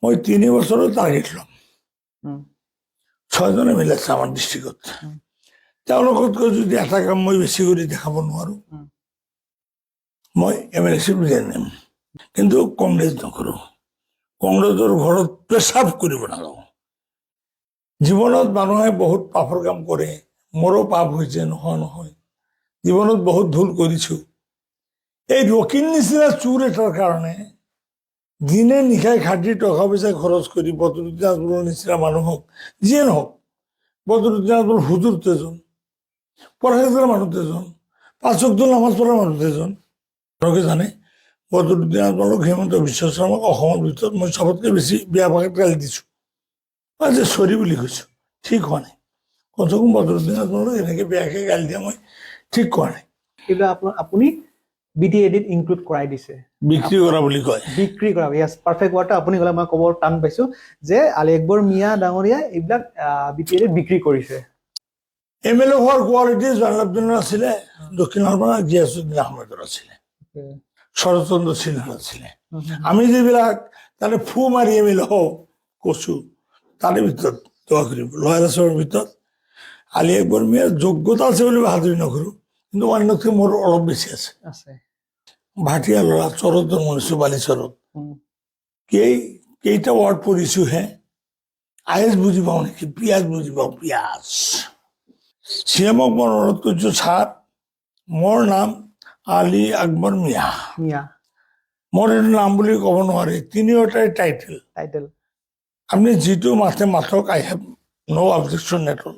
মই 3 বছৰৰ টাৰ্গেট ল'ম। 6জনে মিলাইছে আমাৰ ডিষ্ট্ৰিক্টত। তেওঁলোকতকৈ যদি এটা কাম মই বেছি কৰি দেখাব নোৱাৰো, মই MLC নিম। কিন্তু কংগ্ৰেছ নকৰোঁ। কংগ্ৰেছৰ ঘৰত পেচাব কৰিব নালাগে। জীৱনত মানুহে বহুত পাপৰ কাম কৰে, মোৰো পাপ হৈছে, নহয় জীৱনত বহুত ভুল কৰিছোঁ। এই ৰকিৰ নিচিনা চোৰ এটাৰ কাৰণে দিনে নিশাই খাটি টকা পইচা খৰচ কৰি বদৰুদ্দিন আজমলৰ নিচিনা মানুহক, যিয়ে নহওক, বদৰুদ্দিন আজমল হুজুৰ এজন, পঢ়া মানুহ এজন, 5 ওয়াক্ত নামাজ পঢ়া মানুহ এজন। আপোনালোকে জানে বদৰুদ্দিন আজমলক, হিমন্ত বিশ্ব শৰ্মাক অসমৰ ভিতৰত মই চবতকৈ বেছি বেয়া ভাষাত গালি দিছোঁ। মই যে চৰি বুলি কৈছোঁ, ঠিক হোৱা নাই। কমচে কম বদৰুদ্দিন আজমলক এনেকৈ বেয়াকৈ গালি দিয়া মই ঠিক কৰা নাই। কিন্তু আপুনি BTADত ইনক্লুড কৰাই দিছে, বিক্ৰী কৰা বুলি কয়। বিক্ৰী কৰা, ইয়াছ পাৰফেক্ট ৱাৰ্ডটা আপুনি ক'লে, মই ক'ব টান পাইছোঁ যে আলী আকবৰ মিয়া ডাঙৰীয়া এইবিলাক BTADত বিক্ৰী কৰিছে। MLA হোৱাৰ কোৱালিটি জয়নালাব্দিনৰ আছিলে, দক্ষিণৰ পৰা গিয়াছুদ্দিন আহমেদৰ আছিলে, শৰৎচন্দ্ৰ সিনহাৰ আছিলে। আমি যিবিলাক তাতে ফু মাৰি MLA হওঁ কৈছোঁ, তাৰে ভিতৰত দোৱা কৰিব লয়াৰ আছামৰ ভিতৰত আলী আকবৰ মিয়াৰ যোগ্যতা আছে বুলি বাহাদুৰি নকৰোঁ, কিন্তু অন্যতকৈ মোৰ অলপ বেছি আছে। ভাটিয়া ল'ৰা, চৰত জন্ম হৈছোঁ, বালিচৰত। কেইটা ৱাৰ্ড পঢ়িছোঁহে। আয়েজ বুজি পাওঁ নেকি? পিঁয়াজ বুজি পাওঁ, পিঁয়াজ। CMক মই অনুৰোধ কৰিছোঁ, ছাৰ, মোৰ নাম আলী আকবৰ মিয়া। মোৰ এইটো নাম বুলি ক'ব নোৱাৰে, তিনিওটাই টাইটেল। আপুনি যিটো মাতে মাতক, I have no objection at all.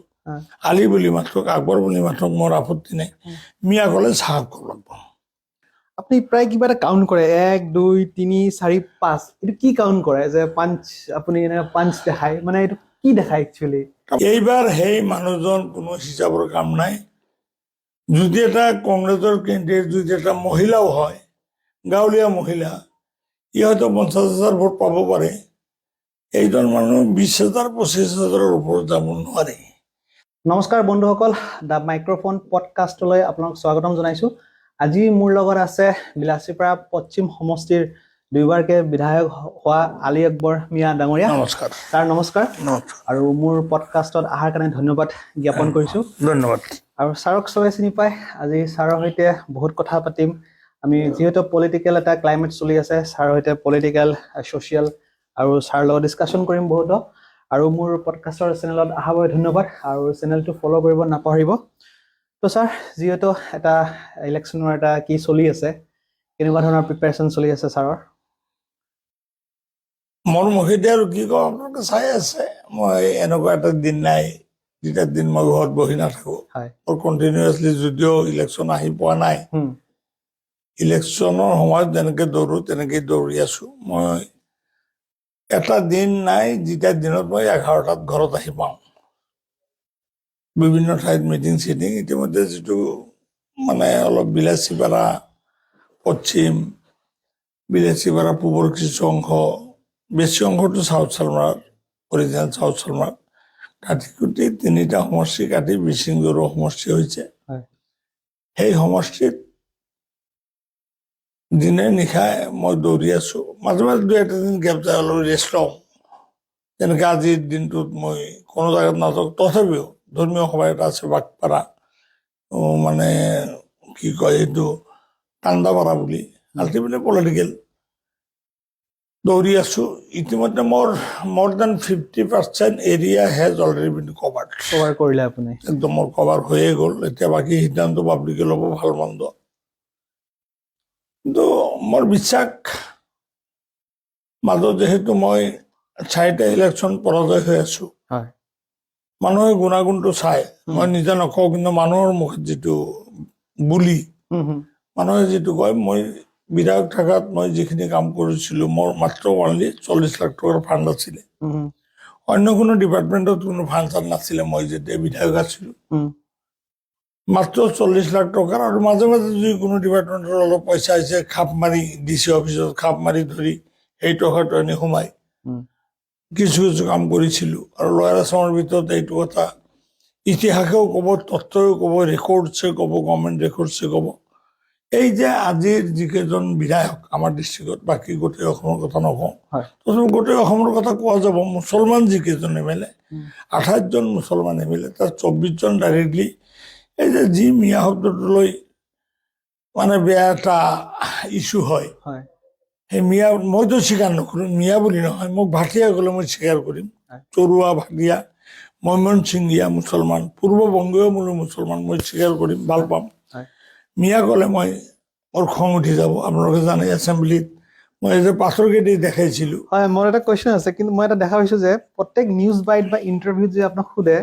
Ali বুলি মাতক, আকবৰ বুলি মাতক, মোৰ আপত্তি নাই। মিয়া ক'লে চাহাব ক'ব লাগিব। আপুনি প্ৰায় কিবা এটা কাউণ্ট কৰে, 1 2 3 4 5, এইটো কি কাউণ্ট কৰে যে পাঞ্চ, আপুনি এনেকৈ পাঞ্চ দেখায়, মানে এইটো কি দেখায় একচুৱেলি? এইবাৰ সেই মানুহজন কোনো হিচাপৰ কাম নাই। যদি এটা কংগ্ৰেছৰ কেণ্ডিডেট, যদি এটা মহিলাও হয়, গাঁৱলীয়া মহিলা, ই হয়তো 50,000 ভোট পাব পাৰে। এইজন মানুহ 20,000 25,000ৰ ওপৰত যাব নোৱাৰে। নমস্কাৰ বন্ধুসকল, দ্য মাইক্ৰফোন পডকাষ্টলৈ আপোনালোক স্বাগতম জনাইছোঁ। আজি মোৰ লগত আছে বিলাচীপাৰা পশ্চিম সমষ্টিৰ 2বাৰকৈ বিধায়ক হোৱা আলী আকবৰ মিয়া ডাঙৰীয়া। নমস্কাৰ ছাৰ, নমস্কাৰ। আৰু মোৰ পডকাষ্টত অহাৰ কাৰণে ধন্যবাদ জ্ঞাপন কৰিছোঁ। ধন্যবাদ। আৰু ছাৰক চবে চিনি পায়। আজি ছাৰৰ সৈতে বহুত কথা পাতিম আমি, যিহেতু পলিটিকেল এটা ক্লাইমেট চলি আছে, ছাৰৰ সৈতে পলিটিকেল, ছ'চিয়েল, আৰু ছাৰৰ লগত ডিছকাশ্যন কৰিম বহুতো। আৰু মোৰ পডকাষ্টৰ চেনেলত অহাৰ বাবে ধন্যবাদ, আৰু চেনেলটো ফ'ল' কৰিব নাপাহৰিব। তো ছাৰ, যিহেতু এটা ইলেকশ্যনৰ এটা কি চলি আছে, কেনেকুৱা ধৰণৰ প্ৰিপেৰেশ্যন চলি আছে ছাৰৰ? মোৰ মুখেদি আৰু কি কওঁ, আপোনালোকে চাই আছে। মই এনেকুৱা এটা দিন নাই যেতিয়া দিন মই ঘৰত বহি নাথাকোঁ। মোৰ কণ্টিনিউৱাছলি, যদিও ইলেকশ্যন আহি পোৱা নাই, ইলেকশ্যনৰ সময়ত যেনেকৈ দৌৰোঁ তেনেকেই দৌৰি আছোঁ। মই এটা দিন নাই যেতিয়া দিনত মই 11টাত ঘৰত আহি পাওঁ। বিভিন্ন ঠাইত মিটিং চিটিং, ইতিমধ্যে যিটো মানে অলপ বিলাচীপাৰা পশ্চিম, বিলাচীপাৰা পূবৰ কিছু অংশ, বেছি অংশটো চাউথ চালমাৰ, অৰিজিনেল চাউথ চালমাৰ, কাটি কুটি 3টা সমষ্টি কাটি বিচিংজৰু সমষ্টি হৈছে। সেই সমষ্টিত দিনে নিশাই মই দৌৰি আছোঁ। মাজে মাজে 2-এটা দিন গেপ যায়, অলপ ৰেষ্ট লওঁ। তেনেকৈ আজিৰ দিনটোত মই কোনো জেগাত নাযাওঁ। তথাপিও ধৰ্মীয় সভা এটা আছে বাগপাৰা, মানে কি কয় এইটো, কান্দাপাৰা বুলি, আল্টিমেটলি পলিটিকেল। দৌৰি আছোঁ। ইতিমধ্যে মোৰ then 50% area has already been cover কৰিলে আপুনি? একদম মোৰ কভাৰ হৈয়ে গ'ল। এতিয়া বাকী সিদ্ধান্ত পাব্লিকে ল'ব, ভাল মন্দ। কিন্তু মোৰ বিশ্বাস, মাজত যিহেতু মই 4টা ইলেকশ্যন পৰাজয় হৈ আছোঁ, মানুহে গুণাগুণটো চায়। মই নিজে নকওঁ, কিন্তু মানুহৰ মুখত যিটো বুলি, মানুহে যিটো কয়, মই বিধায়ক থকাত মই যিখিনি কাম কৰিছিলোঁ, মোৰ মাত্ৰ অনলি 40 লাখ টকাৰ ফাণ্ড আছিলে। অন্য কোনো ডিপাৰ্টমেণ্টত কোনো ফাণ্ড চাণ্ড নাছিলে। মই যেতিয়া বিধায়ক আছিলোঁ, মাত্ৰ 40 লাখ টকাৰ, আৰু মাজে মাজে যদি কোনো ডিপাৰ্টমেণ্টৰ অলপ পইচা আহিছে, খাপ মাৰি DC অফিচত খাপ মাৰি ধৰি সেই টকাটো আনি সোমাই কিছু কিছু কাম কৰিছিলোঁ। আৰু লয়াৰ আছামৰ ভিতৰত এইটো কথা ইতিহাসেও ক'ব, তথ্যও ক'ব, ৰেকৰ্ডছে ক'ব, গভৰ্ণমেণ্ট ৰেকৰ্ডছে ক'ব, এই যে আজিৰ যিকেইজন বিধায়ক আমাৰ ডিষ্ট্ৰিক্টত, বাকী গোটেই অসমৰ কথা নকওঁ, হয় তথাপি গোটেই অসমৰ কথা কোৱা যাব। মুছলমান যিকেইজন এম.এল.এ, 28জন মুছলমান এম.এল.এ, তাত 24জন ডাইৰেক্টলি এই যে যি মিয়া শব্দটো লৈ মানে বেয়া এটা ইছ্যু হয়, হয় সেই মিয়া মইতো স্বীকাৰ নকৰোঁ, মিয়া বুলি নহয়, মোক ভাটিয়া গ'লে মই স্বীকাৰ কৰিম। হয়। চৰুৱা ভাটিয়া, ময়মনসিংহীয়া মুছলমান, পূৰ্ববংগীয় মূলৰ মুছলমান, মই স্বীকাৰ কৰিম, ভাল পাম। হয় মিয়া ক'লে মই মোৰ খং উঠি যাব। আপোনালোকে জানে এছেম্বলিত মই এই যে পাথৰকেইটি দেখাইছিলোঁ, হয় মোৰ এটা কুৱেশ্যন আছে, কিন্তু মই এটা দেখা পাইছো যে প্ৰত্যেক নিউজ বাইট বা ইণ্টাৰভিউত যে আপোনাক সোধে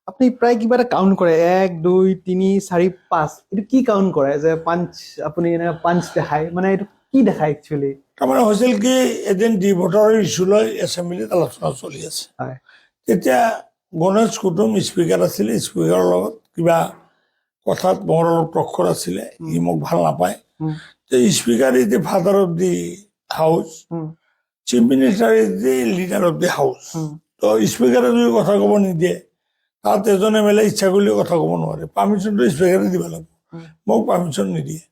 আপুনি প্ৰায় কিবা এটা কাউণ্ট কৰে, 1 2 3 4 5, এইটো কি কাউণ্ট কৰে যে পাঞ্চ, আপুনি এনেকৈ পাঞ্চ দেখায়, মানে এইটো কি দেখায় একচুৱেলি? তাৰমানে হৈছিল কি, এদিন ডি ভোটাৰৰ ইছ্যু লৈ এছেম্বলিত আলোচনা চলি আছে। হয় তেতিয়া গণেশ কুটুম স্পীকাৰ আছিলে, স্পীকাৰৰ লগত কিবা কথাত মোৰ অলপ প্ৰখৰ আছিলে, ই মোক ভাল নাপায়। Speaker is the father of the house, chief minister is the leader of the house. তো স্পীকাৰে যদি কথা ক'ব নিদিয়ে, তাত এজন এম.এল.এ ইচ্ছা কৰিলে কথা ক'ব নোৱাৰে, পাৰ্মিশ্যনটো স্পীকাৰে দিব লাগিব। মোক পাৰ্মিশ্যন নিদিয়ে।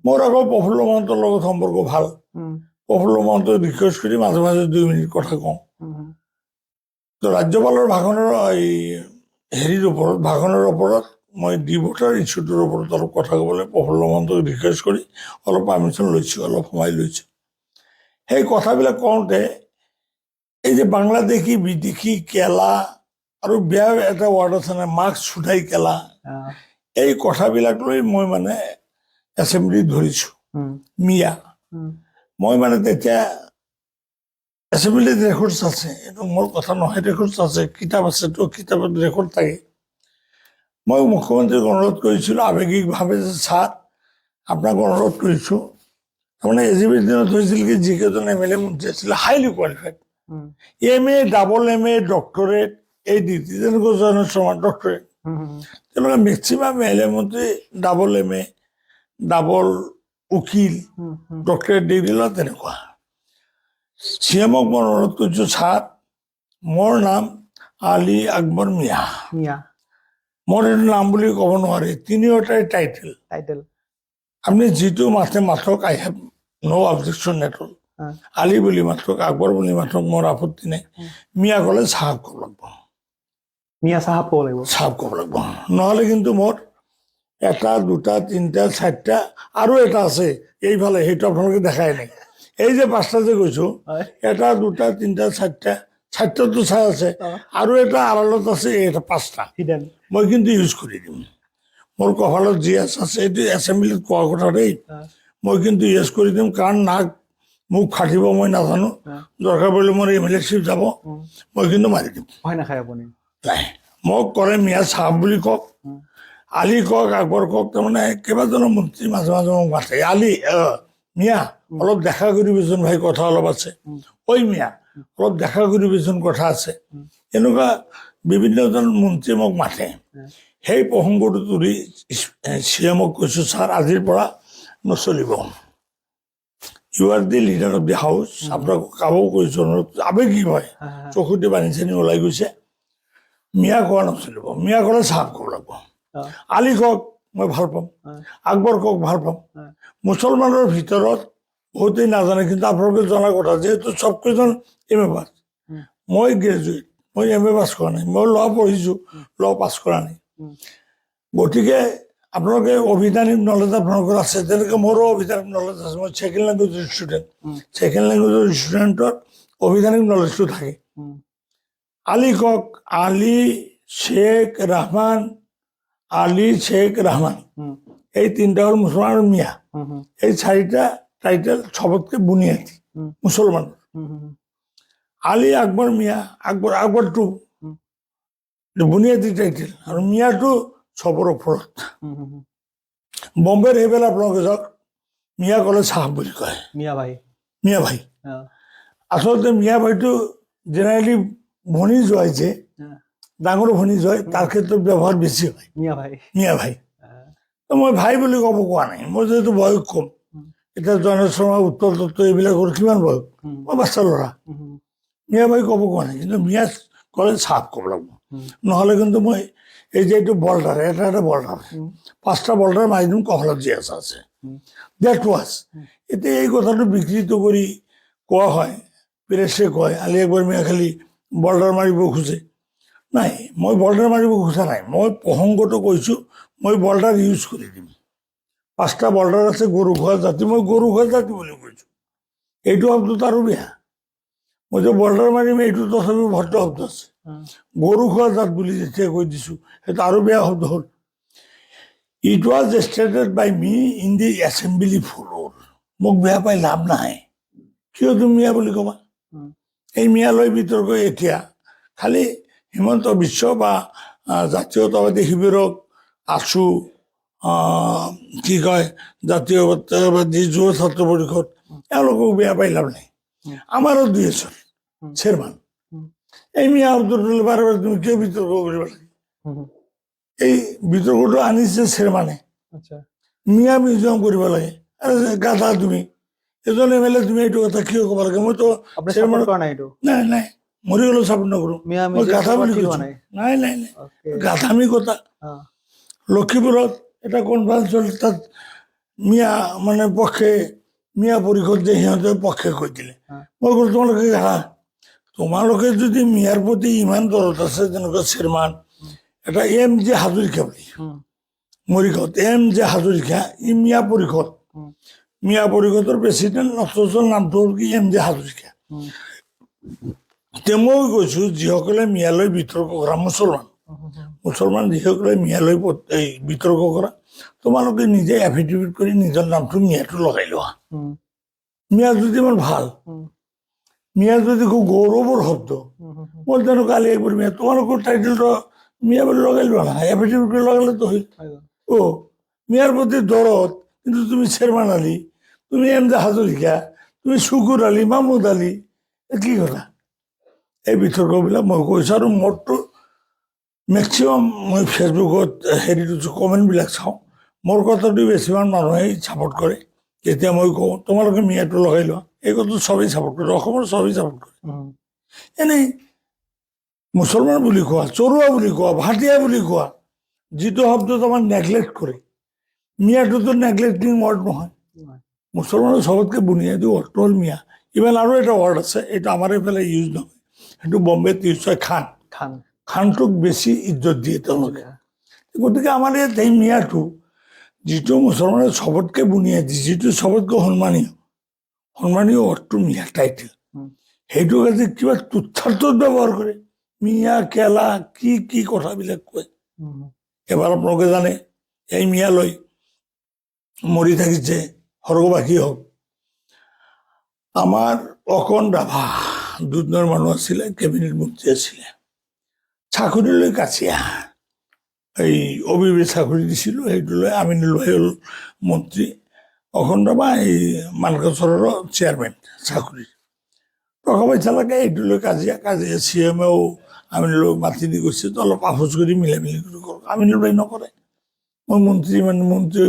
মোৰ আকৌ প্ৰফুল্ল মহন্তৰ লগত সম্পৰ্ক ভাল। প্ৰফুল্ল মহন্তক ৰিকুৱেষ্ট কৰি মাজে মাজে 2 মিনিট কথা কওঁ। তো ৰাজ্যপালৰ ভাষণৰ এই ভাষণৰ ওপৰত মই ডি ভোটাৰ ইছ্যুটোৰ ওপৰত অলপ কথা ক'বলৈ প্ৰফুল্ল মহন্তক ৰিকুৱেষ্ট কৰি অলপ পাৰ্মিশ্যন লৈছোঁ, অলপ সময় লৈছোঁ। সেই কথাবিলাক কওঁতে এই যে বাংলাদেশী বিদেশী কেলা আৰু বেয়া এটা ৱাৰ্ড আছে নাই, মাস্ক ছুটাই কেলা, এই কথাবিলাক লৈ মই মানে এছেম্বলিত ধৰিছোঁ মিয়া। মই মানে তেতিয়া এছেম্বলিত ৰেকৰ্ডছ আছে, এইটো মোৰ কথা নহয়, ৰেকৰ্ডছ আছে, কিতাপ আছে, তো কিতাপত ৰেকৰ্ড থাকে। মই মুখ্যমন্ত্ৰীক অনুৰোধ কৰিছিলোঁ আৱেগিকভাৱে যে ছাৰ আপোনাক অনুৰোধ কৰিছোঁ, তাৰমানে এজিবিৰ দিনত হৈছিল কি, যিকেইজন এম.এল.এ মন্ত্ৰী আছিলে highly qualified, M.A, double M.A, doctorate, এই ডিগ্ৰী, যেনেকৈ জয়ন্ত শৰ্মা ডক্টৰেট, তেওঁলোকে মেক্সিমাম এম.এল.এ মন্ত্ৰী ডাবল M.A, ডাবল উকিল, ডক্টৰেট ডিগ্ৰী লোৱা, তেনেকুৱা। CM-ক মই অনুৰোধ কৰিছোঁ, ছাৰ মোৰ নাম আলী আকবৰ মিয়া, মোৰ এইটো নাম বুলি ক'ব নোৱাৰে, তিনিওটাই টাইটেল। আপুনি যিটো মাতে মাথক, I have no' objection at all. Ali বুলি মাথক, আকবৰ বুলি মাথক, মোৰ আপত্তি নাই। মিয়া ক'লে চাহাব ক'ব লাগিব, মিয়া চাহাব ক'ব লাগিব, চাহাব ক'ব লাগিব, নহ'লে কিন্তু মোৰ 1 2 3 4টা আৰু এটা আছে এইফালে, সেইটো আপোনালোকে দেখাই নাই। এই যে 5টা যে কৈছোঁ, 1 2 3 4টা, 4টাতো চাই আছে, আৰু এটা আড়ালত আছে, এটা 5টা মই কিন্তু ইউজ কৰি দিম। মোৰ কপালত যি আছে, এইটো এছেম্বলিত কোৱা কথা দেই, মই কিন্তু ইউজ কৰি দিম, কাৰণ নাক মুখ ফাটিব মই নাজানো, দৰকাৰ পৰিলে মোৰ এম.এল.এ-শ্বিপ যাব, মই কিন্তু মাৰি দিম। ভয় নাখায় আপুনি? নাই, মোক ক'লে মিয়া চাহাব বুলি কওক, আলী কওক, আকবৰ কওক, তাৰমানে কেইবাজনো মন্ত্ৰী মাজে মাজে মোক মাতে, আলী মিয়া অলপ দেখা কৰিবিচোন ভাই, কথা অলপ আছে, ঐ মিয়া অলপ দেখা কৰিবিচোন, কথা আছে, এনেকুৱা বিভিন্নজন মন্ত্ৰী মোক মাতে। সেই প্ৰসংগটো তুলি CM-ক কৈছোঁ, ছাৰ আজিৰ পৰা নচলিব, you are the leader of the house, আপোনাক কাবও কৈছোঁ, আৱেগিক হয়, চকুতে পানী চানী ওলাই গৈছে। মিয়া কোৱা নচলিব, মিয়া ক'লে চাহাব ক'ব লাগিব, আলী কওক মই ভাল পাম, আকবৰ কওক ভাল পাম। মুছলমানৰ ভিতৰত বহুতেই নাজানে, কিন্তু আপোনালোকে জনা কথা, যিহেতু চবকেইজন M.A পাছ, মই গ্ৰেজুৱেট, মই M.A পাছ কৰা নাই, মই ল পঢ়িছোঁ, ল পাছ কৰা নাই। গতিকে আপোনালোকে অভিধানিক নলেজ আপোনালোকৰ আছে, তেনেকৈ মোৰো অভিধানিক নলেজ আছে, মই 2nd লেংগুৱেজৰ ষ্টুডেণ্ট, 2nd লেংগুৱেজৰ ষ্টুডেণ্টৰ অভিধানিক নলেজটো থাকে। আলী কওক, আলী শেখ ৰহমান, আলী শেখ ৰহমান, এই 3টা হ'ল মুছলমান, আৰু মিয়া, এই 4টা টাইটেল সবতকৈ বুনিয়াদী মুছলমানৰ। আলী আকবৰ মিয়া, আকবৰটো বুনিয়াদী টাইটেল, আৰু মিয়াটো চবৰ ওপৰত। বম্বেৰ সেইফালে আপোনালোকে যাওক, মিয়া ক'লে চাহাব বুলি কয়, মিয়া ভাই, মিয়া ভাই। আচলতে মিয়া ভাইটো জেনেৰেলি ভনী যোৱাই যে, ডাঙৰ ভনী যোৱাই, তাৰ ক্ষেত্ৰত ব্যৱহাৰ বেছি হয়, মিয়া ভাই। তো মই ভাই বুলি ক'ব কোৱা নাই, মই যিহেতু বয়স কম, এতিয়া জয়ন্ত শৰ্মা, উত্তৰ দত্ত এইবিলাকৰ কিমান বয়স, মই বাচ্চা ল'ৰা, মিয়া ভাই ক'ব কোৱা নাই, কিন্তু মিয়া ক'লে চাহাব ক'ব লাগিব, নহ'লে কিন্তু মই এই যে এইটো বল্ডাৰ, এটা বল্ডাৰ, 5টা বল্ডাৰ মাৰি দিম, কপালত যি আছে। That was. এতিয়া এই কথাটো বিকৃত কৰি কোৱা হয়, প্ৰেছে কয় আলি আকবৰ মিয়া খালি বৰ্ডাৰ মাৰিব খোজে। নাই, মই বৰ্ডাৰ মাৰিব খোজা নাই, মই প্ৰসংগটো কৈছোঁ মই বৰ্ডাৰ ইউজ কৰি দিম। 5টা বৰ্ডাৰ আছে গৰু খোৱা জাতি, মই গৰু খোৱা জাতি বুলি কৈছোঁ। এইটো শব্দটো আৰু বেয়া। মই যে বৰ্ডাৰ মাৰিম এইটো তথাপিও ভদ্ৰ শব্দ আছে। গৰু খোৱা জাত বুলি যেতিয়া কৈ দিছোঁ সেইটো আৰু বেয়া শব্দ হ'ল। It was stated by me in the assembly floor. মোক বেয়া পাই লাভ নাই। কিয় তুমি মিয়া বুলি ক'বা? এই মিয়ালৈ বিতৰ্ক এতিয়া খালি হিমন্ত বিশ্ব বা জাতীয়তাবাদী শিবিৰক, আছু, কি কয় জাতীয়তাবাদী যুৱ ছাত্ৰ পৰিষদ, এওঁলোকক বেয়া পাই লাভ নাই। আমাৰো 2 এজন চেয়াৰমান। এই মিয়া শব্দটো বাৰে বাৰে তুমি কিয় বিতৰ্ক কৰিব লাগে? এই বিতৰ্কটো আনিছে চেয়াৰমানে, মিয়া মিউজিয়াম কৰিব লাগে। গাধা তুমি, এজন MLA তুমি এইটো কথা কিয় ক'ব লাগে? মইতো নাই নাই মৰি গ'লেও চাপৰ্ট নকৰোঁ, মই গাধা বুলি কৈছোঁ। নাই নাই নাই, গাধামি কথা। লক্ষীপুৰত এটা কনফাৰেন্স হ'ল, তাত মিয়া মানে পক্ষে মিয়া পৰিষদ যে সিহঁতে পক্ষে কৈ দিলে। মই ক'লো তোমালোকে গাধা। তোমালোকে যদি মিয়াৰ প্ৰতি ইমান দৰদ আছে, যেনেকুৱা চেয়াৰমান এটা MJ হাজৰিকা বুলি মৰিগাঁৱত, MJ হাজৰিকা, ই মিয়া পৰিষদ, মিয়া পৰিষদৰ প্ৰেচিডেণ্ট অথচ নামটো হ'ল কি MJ হাজৰিকা। এতিয়া মই কৈছোঁ যিসকলে মিয়ালৈ বিতৰ্ক কৰা মুছলমান যিসকলে মিয়ালৈ এই বিতৰ্ক কৰা, তোমালোকে নিজে এফিডেভিট কৰি নিজৰ নামটো মিয়াটো লগাই লোৱা। মিয়া যদি ইমান ভাল, মিয়া যদি খুব গৌৰৱৰ শব্দ, মই তেনেকুৱা আলি আকবৰ মিয়া, তোমালোকৰ টাইটেলটো মিয়া বুলি লগাই লোৱা না, এফিডেভিট কৰি লগালেতো হ'ল। মিয়াৰ প্ৰতি দৰদ, কিন্তু তুমি চেয়াৰমান আলি, তুমি MJ হাজৰিকা, তুমি শুকুৰ আলি, মাহমুদ আলি, কি কথা? এই বিতৰ্কবিলাক মই কৈছোঁ। আৰু মোৰতো মেক্সিমাম মই ফেচবুকত কমেণ্টবিলাক চাওঁ, মোৰ কথাটো বেছিভাগ মানুহে ছাপৰ্ট কৰে। তেতিয়া মই কওঁ তোমালোকে মিয়াটো লগাই লোৱা, এই কথাটো চবেই ছাপৰ্ট কৰে, অসমৰ চবেই ছাপৰ্ট কৰে। এনেই মুছলমান বুলি কোৱা, চৰুৱা বুলি কোৱা, ভাটিয়া বুলি কোৱা, যিটো শব্দত আমাৰ নেগলেক্ট কৰে, মিয়াটোতো নেগলেক্টিং ৱৰ্ড নহয়। মুছলমানৰ চবতকৈ বুনিয়াদী ৱৰ্ডটো হ'ল মিয়া। ইভেন আৰু এটা ৱৰ্ড আছে, এইটো আমাৰ এইফালে ইউজ নহয়, সেইটো বম্বেত ইউজ হয়, খান। খানটোক বেছি ইজ্জত দিয়ে তেওঁলোকে। গতিকে আমাৰ ইয়াত এই মিয়াটো, যিটো মুছলমানৰ চবতকৈ বুনিয়াদী, যিটো চবতকৈ সন্মানীয় ৱৰ্ডটো মিয়া টাইটেল, সেইটোক আজি কিবা তুচ্ছাৰ্থত ব্যৱহাৰ কৰে। মিয়া কেলা কি কি কথাবিলাক কয়। এবাৰ আপোনালোকে জানে এই মিয়ালৈ মৰি থাকিছে সৰ্ববাসী হওক আমাৰ অকণ ৰাভা, দুধনৈৰ মানুহ আছিলে, কেবিনেট মন্ত্ৰী আছিলে, চাকৰিলৈ কাছিয়া, এই অবিবি চাকৰি দিছিলোঁ, সেইটো লৈ আমিনুল ভাই হ'ল মন্ত্ৰী, অকণ ৰাভা এই মানকাচৰৰ চেয়াৰমেন চাকৰিৰ। টকা পইচা লাগে, এইটো লৈ কাজিয়া CMও আমিনুলক মাতি দি গৈছে, তো অলপ আপোচ কৰি মিলা মিলি কৰি কৰক। আমিনুল ভাই নকৰে, মই মন্ত্ৰী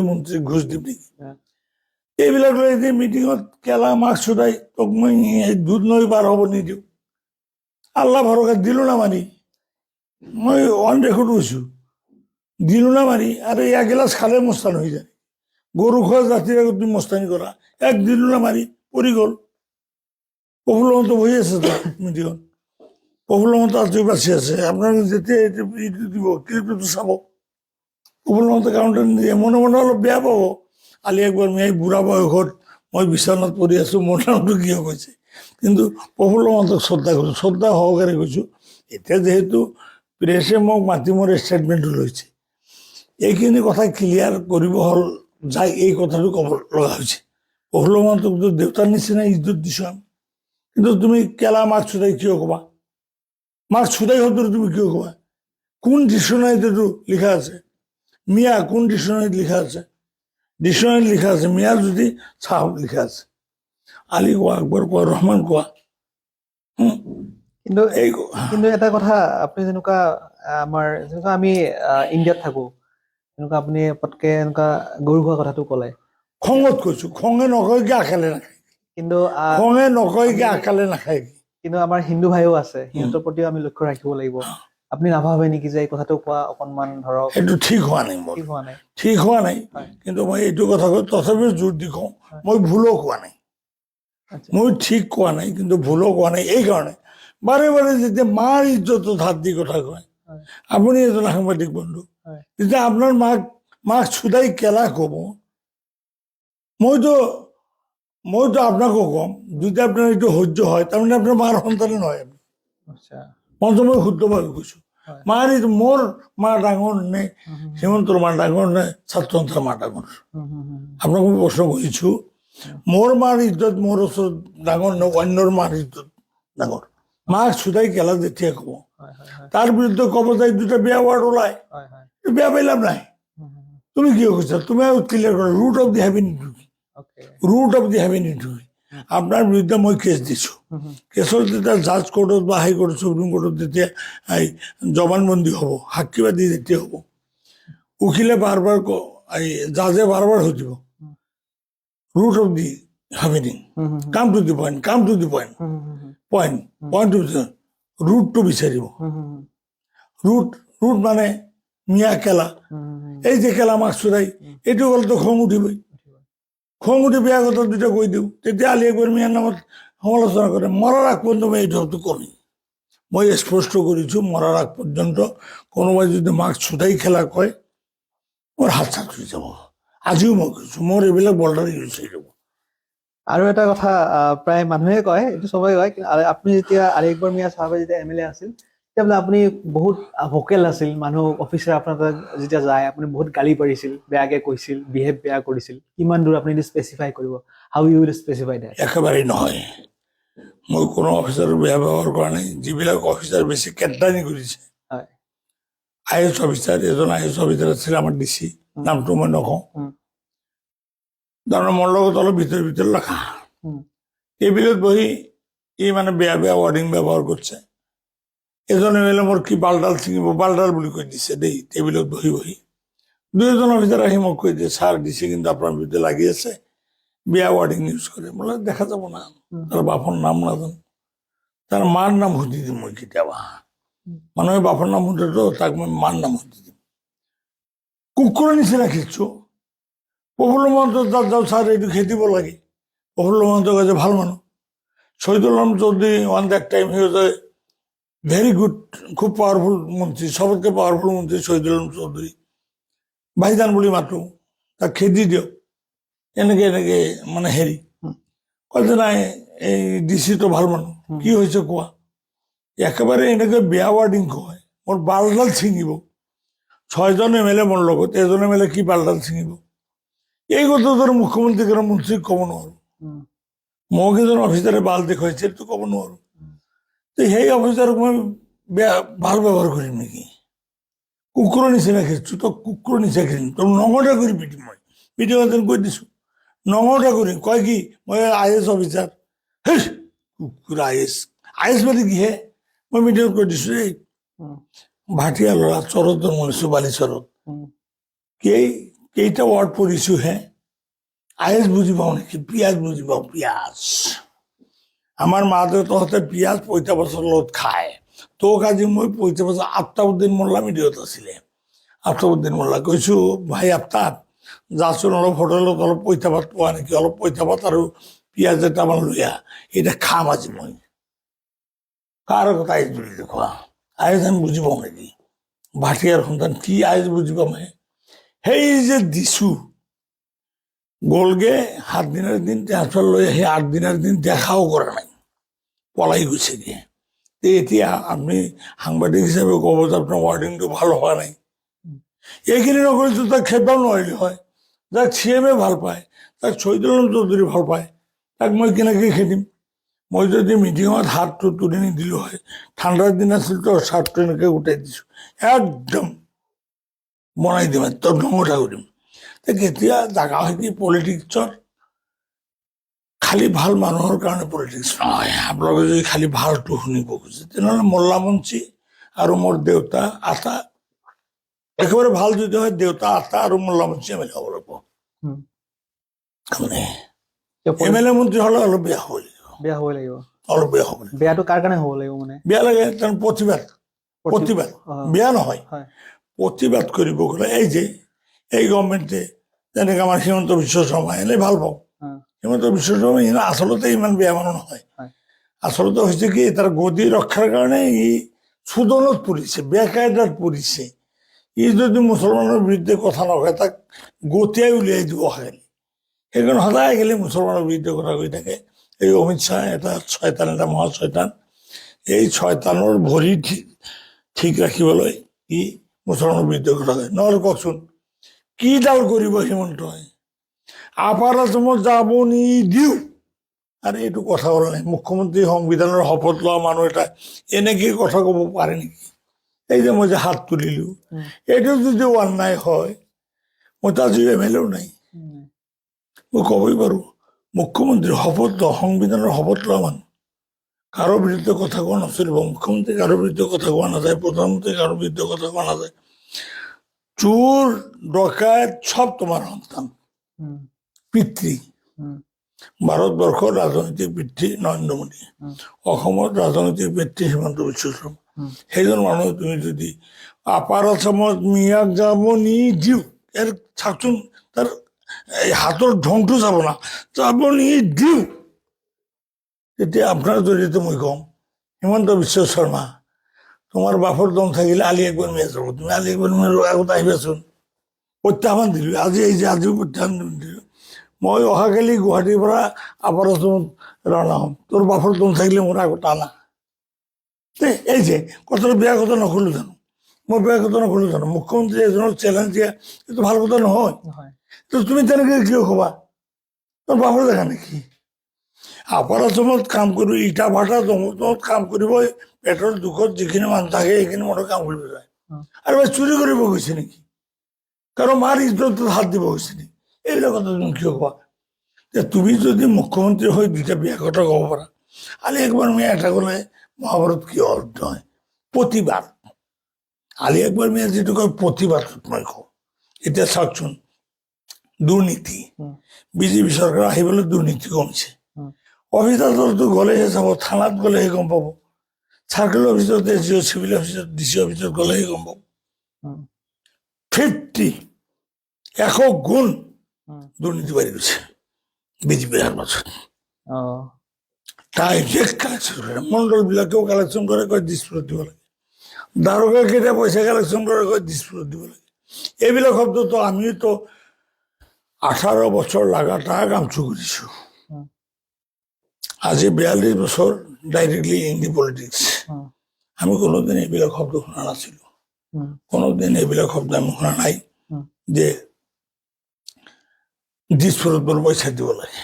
মন্ত্ৰীক ঘোষ দিম নেকি? এইবিলাক লৈ যে মিটিঙত কেলা মাৰ্কছ চুদাই তোক মই দুধ নৈ পাৰ হ'ব নিদিওঁ। আল্লাহ ভৰসাত দিলোঁ না মাৰি, মই অন ৰেকৰ্ড কৈছোঁ, দিলোঁ না মাৰি, আৰু এগিলাচ খালে মস্তান হৈ যায়। গৰু খোৱা জাতিৰ আগত তুমি মস্তানি কৰা, দিলোঁ না মাৰি পৰি গ'ল। প্ৰফুল্ল মহন্ত বহি আছে তাত মিটিঙত, প্ৰফুল্ল মহন্ত আজি বাচি আছে, আপোনালোকে যেতিয়া এইটো দিব ক্লিপটো চাব, প্ৰফুল্ল মহন্ত কাৰণতে নিদিয়ে, মনে মনে অলপ বেয়া পাব। আলি আকবৰ মিয়াই বুঢ়া বয়সত মই বিচনাত পৰি আছোঁ, মোৰ নামটো কিয় কৈছে, কিন্তু প্ৰফুল্ল মহন্তক শ্ৰদ্ধা কৰিছোঁ, শ্ৰদ্ধা সহকাৰে কৈছোঁ। এতিয়া যিহেতু প্ৰেছে মোক মাতি মোৰ ষ্টেটমেণ্টটো লৈছে, এইখিনি কথা ক্লিয়াৰ কৰিব হ'ল যাই এই কথাটো ক'ব লগা হৈছে। প্ৰফুল্ল মহন্তকতো দেউতাৰ নিচিনা ইজ্জত দিছোঁ আমি, কিন্তু তুমি কেলা মাৰ্কছ চুদাই কিয় ক'বা? মাৰ্কছ চুদাই শব্দটো তুমি কিয় ক'বা? কোন ডিকশ্যনাৰীত এইটো লিখা আছে? মিয়া কোন ডিকশ্যনাৰীত লিখা আছে? ডিকশ্যনাৰীত লিখা আছে মিয়া যদি চাহব লিখা আছে, আলী কোৱা, আকবৰ কোৱা, ৰহমান কোৱা। কিন্তু কিন্তু এটা কথা, আপুনি যেনেকুৱা আমাৰ যেনেকুৱা আমি ইণ্ডিয়াত থাকো, এনেকুৱা আপুনি পটকে এনেকুৱা গৰু খোৱা কথাটো ক'লে, খঙত কৈছোঁ, খঙে নকয়কে আকালে নাখায়, কিন্তু খঙে নকয়কে আকালে নাখায়। কিন্তু আমাৰ হিন্দু ভাইও আছে, সিহঁতৰ প্ৰতিও আমি লক্ষ্য ৰাখিব লাগিব। আপুনি নাভাবে নেকি যে এই কথাটো কোৱা অকণমান ধৰক সেইটো ঠিক হোৱা নাই মোৰ, ঠিক হোৱা নাই? ঠিক হোৱা নাই। হয়। কিন্তু মই এইটো কথা কৈ তথাপিও জোৰ দি কওঁ, মই ভুলো কোৱা নাই, আচ্ছা। মই ঠিক কোৱা নাই, কিন্তু ভুলো কোৱা নাই। এইকাৰণে বাৰে বাৰে যেতিয়া মাৰ ইজ্জতত হাত দি কথা কয়, হয়। আপুনি এজন সাংবাদিক বন্ধু, হয়। তেতিয়া আপোনাৰ মাক চুদাই কেলা কব, মইতো আপোনাকো কম, যদি আপোনাৰ এইটো সহ্য হয়, তাৰমানে আপোনাৰ মাৰ সন্তানে নহয়। আচ্ছা। মই শুদ্ধভাৱে কৈছো, হয়। মোৰ মা ডাঙৰ নে হিমন্তৰ মা ডাঙৰ নে ছাত্ৰসন্থাৰ মা ডাঙৰ? আপোনাক মই প্ৰশ্ন কৰিছো, মোৰ মাৰ ইজ্জত মোৰ ওচৰত ডাঙৰ নে অন্যৰ মাৰ ইজ্জত ডাঙৰ? মাক চুদাই কেলা যেতিয়া কব, তাৰ বিৰুদ্ধে ক'ব যায় দুটা বেয়া ৱাৰ্ড ওলাই, বেয়া পাই লাভ নাই। তুমি কি কৈছা? তুমি ক্লিয়াৰ কৰা, root of the happening, root of the happening. আপনার বিরুদ্ধে মই কেস দিছো, কেসত যেতিয়া জাজ কোর্টত বা হাইকোর্ট সুপ্রিম কোর্টত যেতিয়া এই জবানবন্দি হ'ব, সাক্ষীবাদী যেতিয়া হ'ব, উকিলে বারবার জাজে বারবার সুধিব root of the happening, come to the point, come to the point, ৰুটটো বিচাৰিব। ৰুট মানে মিয়া কেলা, এই যে কেলা মাক চুৰাই, এইটো গ'লেতো খং উঠিবই। খং উঠি বেয়া কথা দুটা কৈ দিওঁ, তেতিয়া আলি আকবৰ মিয়াৰ নামত সমালোচনা কৰে। মৰাৰ আগ পৰ্যন্ত মই এই শব্দ কমি, মই স্পষ্ট কৰিছো, মৰাৰ আগ পৰ্যন্ত কোনোবাই যদি মাক চুদাই খেলা কয়, মোৰ হাত চাত হৈ যাব। আজিও মই কৈছো, মোৰ এইবিলাক বৰ্ডাৰ ইউজ হৈ যাব। আৰু এটা কথা প্ৰায় মানুহে কয়, এইটো চবেই কয়, আপুনি যেতিয়া আলি আকবৰ মিয়া চাহাবে যেতিয়া MLA আছিল, তেতিয়া বোলে আপুনি বহুত ভোকেল আছিল, মানুহ অফিচাৰ আপোনাৰ তাত যেতিয়া যায় আপুনি বহুত গালি পাৰিছিল, বেয়াকে কৈছিল, বিহেভ বেয়া কৰিছিল। কিমান দূৰ আপুনি স্পেচিফাই কৰিব? হাউ ইউ উইল স্পেচিফাই দ্যাট? একেবাৰেই নহয়, মই কোনো অফিচাৰৰ বেয়া ব্যৱহাৰ কৰা নাই। যিবিলাক অফিচাৰ বেছি কেটানি কৰিছে, হয়। IAS অফিচাৰ, এজন IAS অফিচাৰ আছিল আমাৰ DC, নামটো মই নকওঁ, তাৰমানে মোৰ লগত অলপ ভিতৰত ৰাখা, টেবিলত বহি ই মানে বেয়া ৱাৰ্ডিং ব্যৱহাৰ কৰিছে। এজন MLA মোৰ কি বালডাল ছিঙিব, বালডাল বুলি কৈ দিছে দেই, টেবিলত বহি বহি। দুই এজন অফিচাৰ আহি মোক কৈ দিয়ে, ছাৰ DC কিন্তু আপোনাৰ বিৰুদ্ধে লাগি আছে, বেয়া ৱাৰ্ডিং ইউজ কৰে। বোলে দেখা যাব না, তাৰ বাপৰ নাম নাজানো, তাৰ মাৰ নাম সুধি দিম মই কেতিয়াবা। মানুহে বাপৰ নাম সুধেতো, তাক মই মাৰ নাম সুধি দিম। কুকুৰৰ নিচিনা খেদিছো। প্ৰফুল্ল মহন্তৰ তাত যাওঁ, ছাৰ এইটো খেদিব লাগে। প্ৰফুল্ল মহন্ত কয় যে ভাল মানুহ। Shahidul Alam Chowdhury one that time he was a very good, খুব পাওয়াৰফুল মন্ত্ৰী, সবতকে পাওয়াৰফুল মন্ত্ৰী শহীদুল আলম চৌধুৰী। ভাইজান বুলি মাতো, তাক খেদি দিয়ক, এনেকে এনেকে মানে হেৰি কয় যে নাই, এই ডিচিটো ভাল মানুহ, কি হৈছে কোৱা। একেবাৰে এনেকে বেয়া ৱাৰ্ডিং কয়, মোৰ বালডাল ছিঙিব। 6জন MLA মোৰ লগত, এজন MLA কি বালডাল ছিঙিব। এই কথা ধৰ মুখ্যমন্ত্ৰীক আৰু মন্ত্ৰীক ক'ব নোৱাৰো, মোক এজন অফিচাৰে বাল দেখুৱাইছে, এইটো ক'ব নোৱাৰো। সেই অফিচাৰক মই বেয়া ভাল ব্যৱহাৰ কৰিম নেকি? কুকুৰৰ নিচিনা খেদিছো, তই কুকুৰৰ নিচিনা খেদিম, তোক নঙটা কৰি পিটিম। মই পিটিম কৈ দিছো, নঙটা কৰি। কয় কি মই IAS অফিচাৰ, হেই কুকুৰ IAS মানে কি হে? মই মিটিঙত কৈ দিছো, এই ভাটিয়া ল'ৰা, চৰত জন্ম দিছো, বালিচৰত, কেইটা ৱাৰ্ড পঢ়িছো হে? IAS বুজি পাওঁ নেকি? পিঁয়াজ বুজি পাওঁ, পিঁয়াজ। আমার মা দেউতাহঁতে পিঁয়াজ পঁইতা ভাতৰ লগত খায়। তোক আজি মই পঁইতা ভাত, আফতাবুদ্দিন মোল্লা মিডিয়াত আছিলে, আফতাবুদ্দিন মোল্লা কৈছো, ভাই আফতাব যাচোন অলপ হোটেলত অলপ পঁইতা ভাত পোৱা নেকি, অলপ পঁইতা ভাত আৰু পিঁয়াজ এটামান লৈ আহ, এটা খাম আজি মই। কাৰ কথা IAS বুলি দেখুৱা? IAS আমি বুজি পাওঁ নেকি? ভাটিয়াৰ সন্তান কি IAS বুজি পাম হে? সেই যে দিছো, গ'লগে 7 দিনের দিন ট্রান্সফার লৈ আহি 8 দিনের দিন দেখাও কৰা নাই, পলাই গৈছেগে। এতিয়া আপনি সাংবাদিক হিচাপে ক'ব যে আপোনাৰ ৱাৰ্ডিংটো ভাল হোৱা নাই। এইখিনি নকৰিতো তাক খেদবাও নোৱাৰিলে হয়। যাক CM ভাল পায়, তাক শহীদুল আলম চৌধুৰী ভাল পায়, তাক মই কেনেকৈ খেদিম? মই যদি মিটিঙত হাতটো তুলি নিদিলো হয়, ঠাণ্ডাৰ দিন আছিল তো, চাৰ্টটো এনেকৈ উঠাই দিছো, একদম বনাই দিম, তোৰ নঙঠা কৰিম। কেতিয়া জাগা হয় কি পলিটিক্সৰ, খালি ভাল মানুহৰ কাৰণে পলিটিক্স নহয়। আপোনালোকে যদি খালি ভালটো শুনিব খোজে, তেনেহ'লে মোল্লা মুন্সী আৰু মোৰ দেউতা আতা, একেবাৰে ভাল যদি হয় দেউতা আতা আৰু মোল্লা মুন্সী MLA হ'ব লাগিব। মানে MLA মন্ত্ৰী হ'লে অলপ বেয়া হ'ব লাগিব, বেয়া হ'ব লাগিব। অলপ বেয়া হ'ব লাগিব। বেয়াটো কাৰ কাৰণে হ'ব লাগিব মানে? বেয়া লাগে তাৰ প্ৰতিবাদ, প্ৰতিবাদ বেয়া নহয় হয় প্ৰতিবাদ কৰিব গ'লে এই গভৰ্ণমেণ্টে যেনেকৈ আমাৰ হিমন্ত বিশ্ব শৰ্মা এনেই ভাল পাওঁ হিমন্ত বিশ্ব শৰ্মা আচলতে ইমান বেয়া মানুহ নহয় হয় আচলতে হৈছে কি তাৰ গতি ৰক্ষাৰ কাৰণে ই চুদনত পৰিছে বেকায়দাত পৰিছে ই যদি মুছলমানৰ বিৰুদ্ধে কথা নকয় তাক গতিয়াই উলিয়াই দিব খালি সেইকাৰণে সদায় গেলে মুছলমানৰ বিৰুদ্ধে কথা কৈ থাকে এই অমিত শ্বাহ এটা ছয়তান এটা মহা ছয়তান এই ছয়তানৰ ভৰি ঠিক ৰাখিবলৈ ই মুছলমানৰ বিৰুদ্ধে কথা কয় নহ'লে কওকচোন কিডাল কৰিব হিমন্তই আপাৰ আসামত যাব নিদিওঁ আৰু এইটো কথা ক'লে নাই মুখ্যমন্ত্ৰী সংবিধানৰ শপত লোৱা মানুহ এটা এনেকৈ কথা ক'ব পাৰে নেকি এই যে মই যে হাত তুলিলোঁ এইটো যদি অন্যায় হয় মই তাত আজি MLA নাই মই ক'বই পাৰোঁ মুখ্যমন্ত্ৰী শপত লোৱা সংবিধানৰ শপত লোৱা মানুহ কাৰো বিৰুদ্ধে কথা কোৱা নচলিব মুখ্যমন্ত্ৰী কাৰো বিৰুদ্ধে কথা কোৱা নাযায় প্ৰধানমন্ত্ৰী কাৰো বিৰুদ্ধে কথা কোৱা নাযায় চোৰ ডকাইত চব তোমাৰ সন্তান পিতৃ ভাৰতবৰ্ষৰ ৰাজনৈতিক পিতৃ নৰেন্দ্ৰ মোদী অসমৰ ৰাজনৈতিক পিতৃ হিমন্ত বিশ্ব শৰ্মা সেইজন মানুহ তুমি যদি আপাৰ আসামত মিয়াক যাব নিদিওঁ ইয়াৰ চাওকচোন তাৰ এই হাতৰ ঢংটো যাব না যাব নিদিওঁ তেতিয়া আপোনাৰ জৰিয়তে মই কম হিমন্ত বিশ্ব শৰ্মা তোমাৰ বাপৰ দম থাকিলে আলি আকবৰ মিয়া যাব তুমি আলি আকবৰ মিয়াৰ আগত আহিবাচোন প্ৰত্যাহ্বান দিলোঁ আজিও প্ৰত্যাহ্বান দিলোঁ মই অহাকালি গুৱাহাটীৰ পৰা আপাৰ আসামত ৰাওনা হ'ম তোৰ বাপৰ দম থাকিলে মোৰ আগত আনা এই যে কথাটো বেয়া কথা নক'লোঁ জানো মই বেয়া কথা নক'লোঁ জানো মুখ্যমন্ত্ৰী এজনৰ চেলেঞ্জ দিয়া এইটো ভাল কথা নহয় তো তুমি তেনেকৈ কিয় ক'বা তোৰ বাপৰ দেখা নেকি আপাৰ আসামত কাম কৰি ইটা ভাটা দমত কাম কৰিব পেটৰ দুখত যিখিনি মানুহ থাকে সেইখিনি মানুহ কাম কৰিব যায় আৰু চুৰি কৰিব গৈছে নেকি কাৰো মাৰ ইজ্জতত হাত দিব গৈছে নেকি এইবিলাক কথা তুমি কিয় ক'বা যে তুমি যদি মুখ্যমন্ত্ৰী হৈ দুটা বেয়া কথা ক'ব পাৰা আলি আকবৰ মিয়া এটা ক'লে মহাভাৰত কিয় অৰ্থ হয় প্ৰতিবাদ আলি আকবৰ মিয়া যিটো কয় প্ৰতিবাদ মই কওঁ এতিয়া চাওকচোন দুৰ্নীতি বিজেপি চৰকাৰ আহিবলৈ দুৰ্নীতি কমিছে অফিচাৰটো গ'লেহে চাব থানাত গ'লেহে গম পাব চাৰ্কেল অফিচত SDO চিভিল অফিচত DC অফিচত গ'লেহে গম পাব 100 গুণ দুৰ্নীতি বাঢ়ি গৈছে বিজেপিৰ মাজত ডাইৰেক্ট কালেকশ্যন কৰে মণ্ডলবিলাকেও কালেকশ্যন কৰে কয় দিছপুৰত দিব লাগে দাৰোগা কেইটা পইচা কালেকশ্যন কৰে কয় দিছপুৰত দিব লাগে এইবিলাক শব্দটো আমিতো 18 বছৰ লাগাতাৰ কামচু কৰিছোঁ আজি 42 বছৰ ডাইৰেক্টলি ইন দি পলিটিক্স আমি কোনোদিন এইবিলাক শব্দ শুনা নাছিলোঁ কোনোদিন এইবিলাক শব্দ আমি শুনা নাই যে দিছপুৰত বৰ পইচা দিব লাগে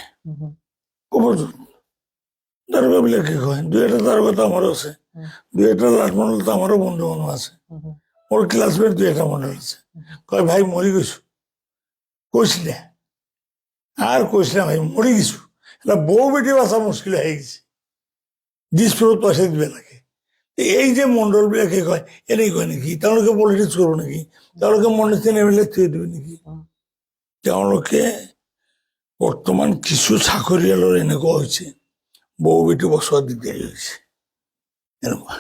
ক'ব দাৰোগাবিলাকে কয় দুই এটা দাৰোগাটো আমাৰো আছে দুই এটা লাট মণ্ডলটো আমাৰো বন্ধু মানুহ আছে মোৰ ক্লাছমেট দুই এটা মণ্ডল আছে কয় ভাই মৰি গৈছোঁ কৈছিলে আৰু কৈছিলে ভাই মৰি গৈছোঁ এটা বৌ বেটি বাচা মুস্কিল আহি গৈছে দিছপুৰত পইচা দিব লাগে এই যে মণ্ডলবিলাকে কয় এনেই কয় নেকি তেওঁলোকে পলিটিক্স কৰিব নেকি তেওঁলোকে মণ্ডল MLA থৈ দিব নেকি তেওঁলোকে বৰ্তমান কিছু চাকৰিয়ালৰ এনেকুৱা হৈছে বৌ বেটি বচোৱা দিগদাৰী হৈছে এনেকুৱা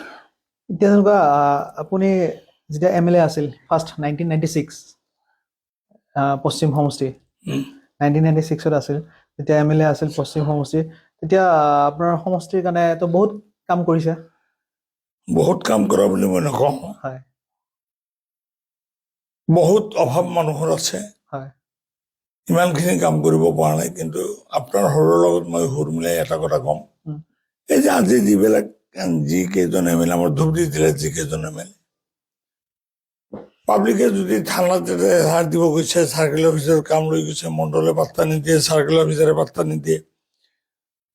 এতিয়া যেনেকুৱা আপুনি যেতিয়া MLA আছিল ফাৰ্ষ্ট 1996 পশ্চিম সমষ্টি 1996ত আছিল যেতিয়া MLA আছিল পশ্চিম সমষ্টি তেতিয়া আপোনাৰ সমষ্টিৰ কাৰণে তো বহুত কাম কৰিছে বহুত কাম কৰা বুলি মই নকওঁ হয় বহুত অভাৱ মানুহৰ আছে হয় ইমানখিনি কাম কৰিব পৰা নাই কিন্তু আপোনাৰ সৰুৰ লগত মই সুৰ মিলাই এটা কথা ক'ম এই যে আজি যিকেইজন MLA আমাৰ ধুবুৰী জিলাত যিকেইজন MLA পাব্লিকে যদি থানাত এজাহাৰ দিব গৈছে চাৰ্কেল অফিচৰ কাম লৈ গৈছে মণ্ডলে পাত্তা নিদিয়ে চাৰ্কেল অফিচাৰে পাত্তা নিদিয়ে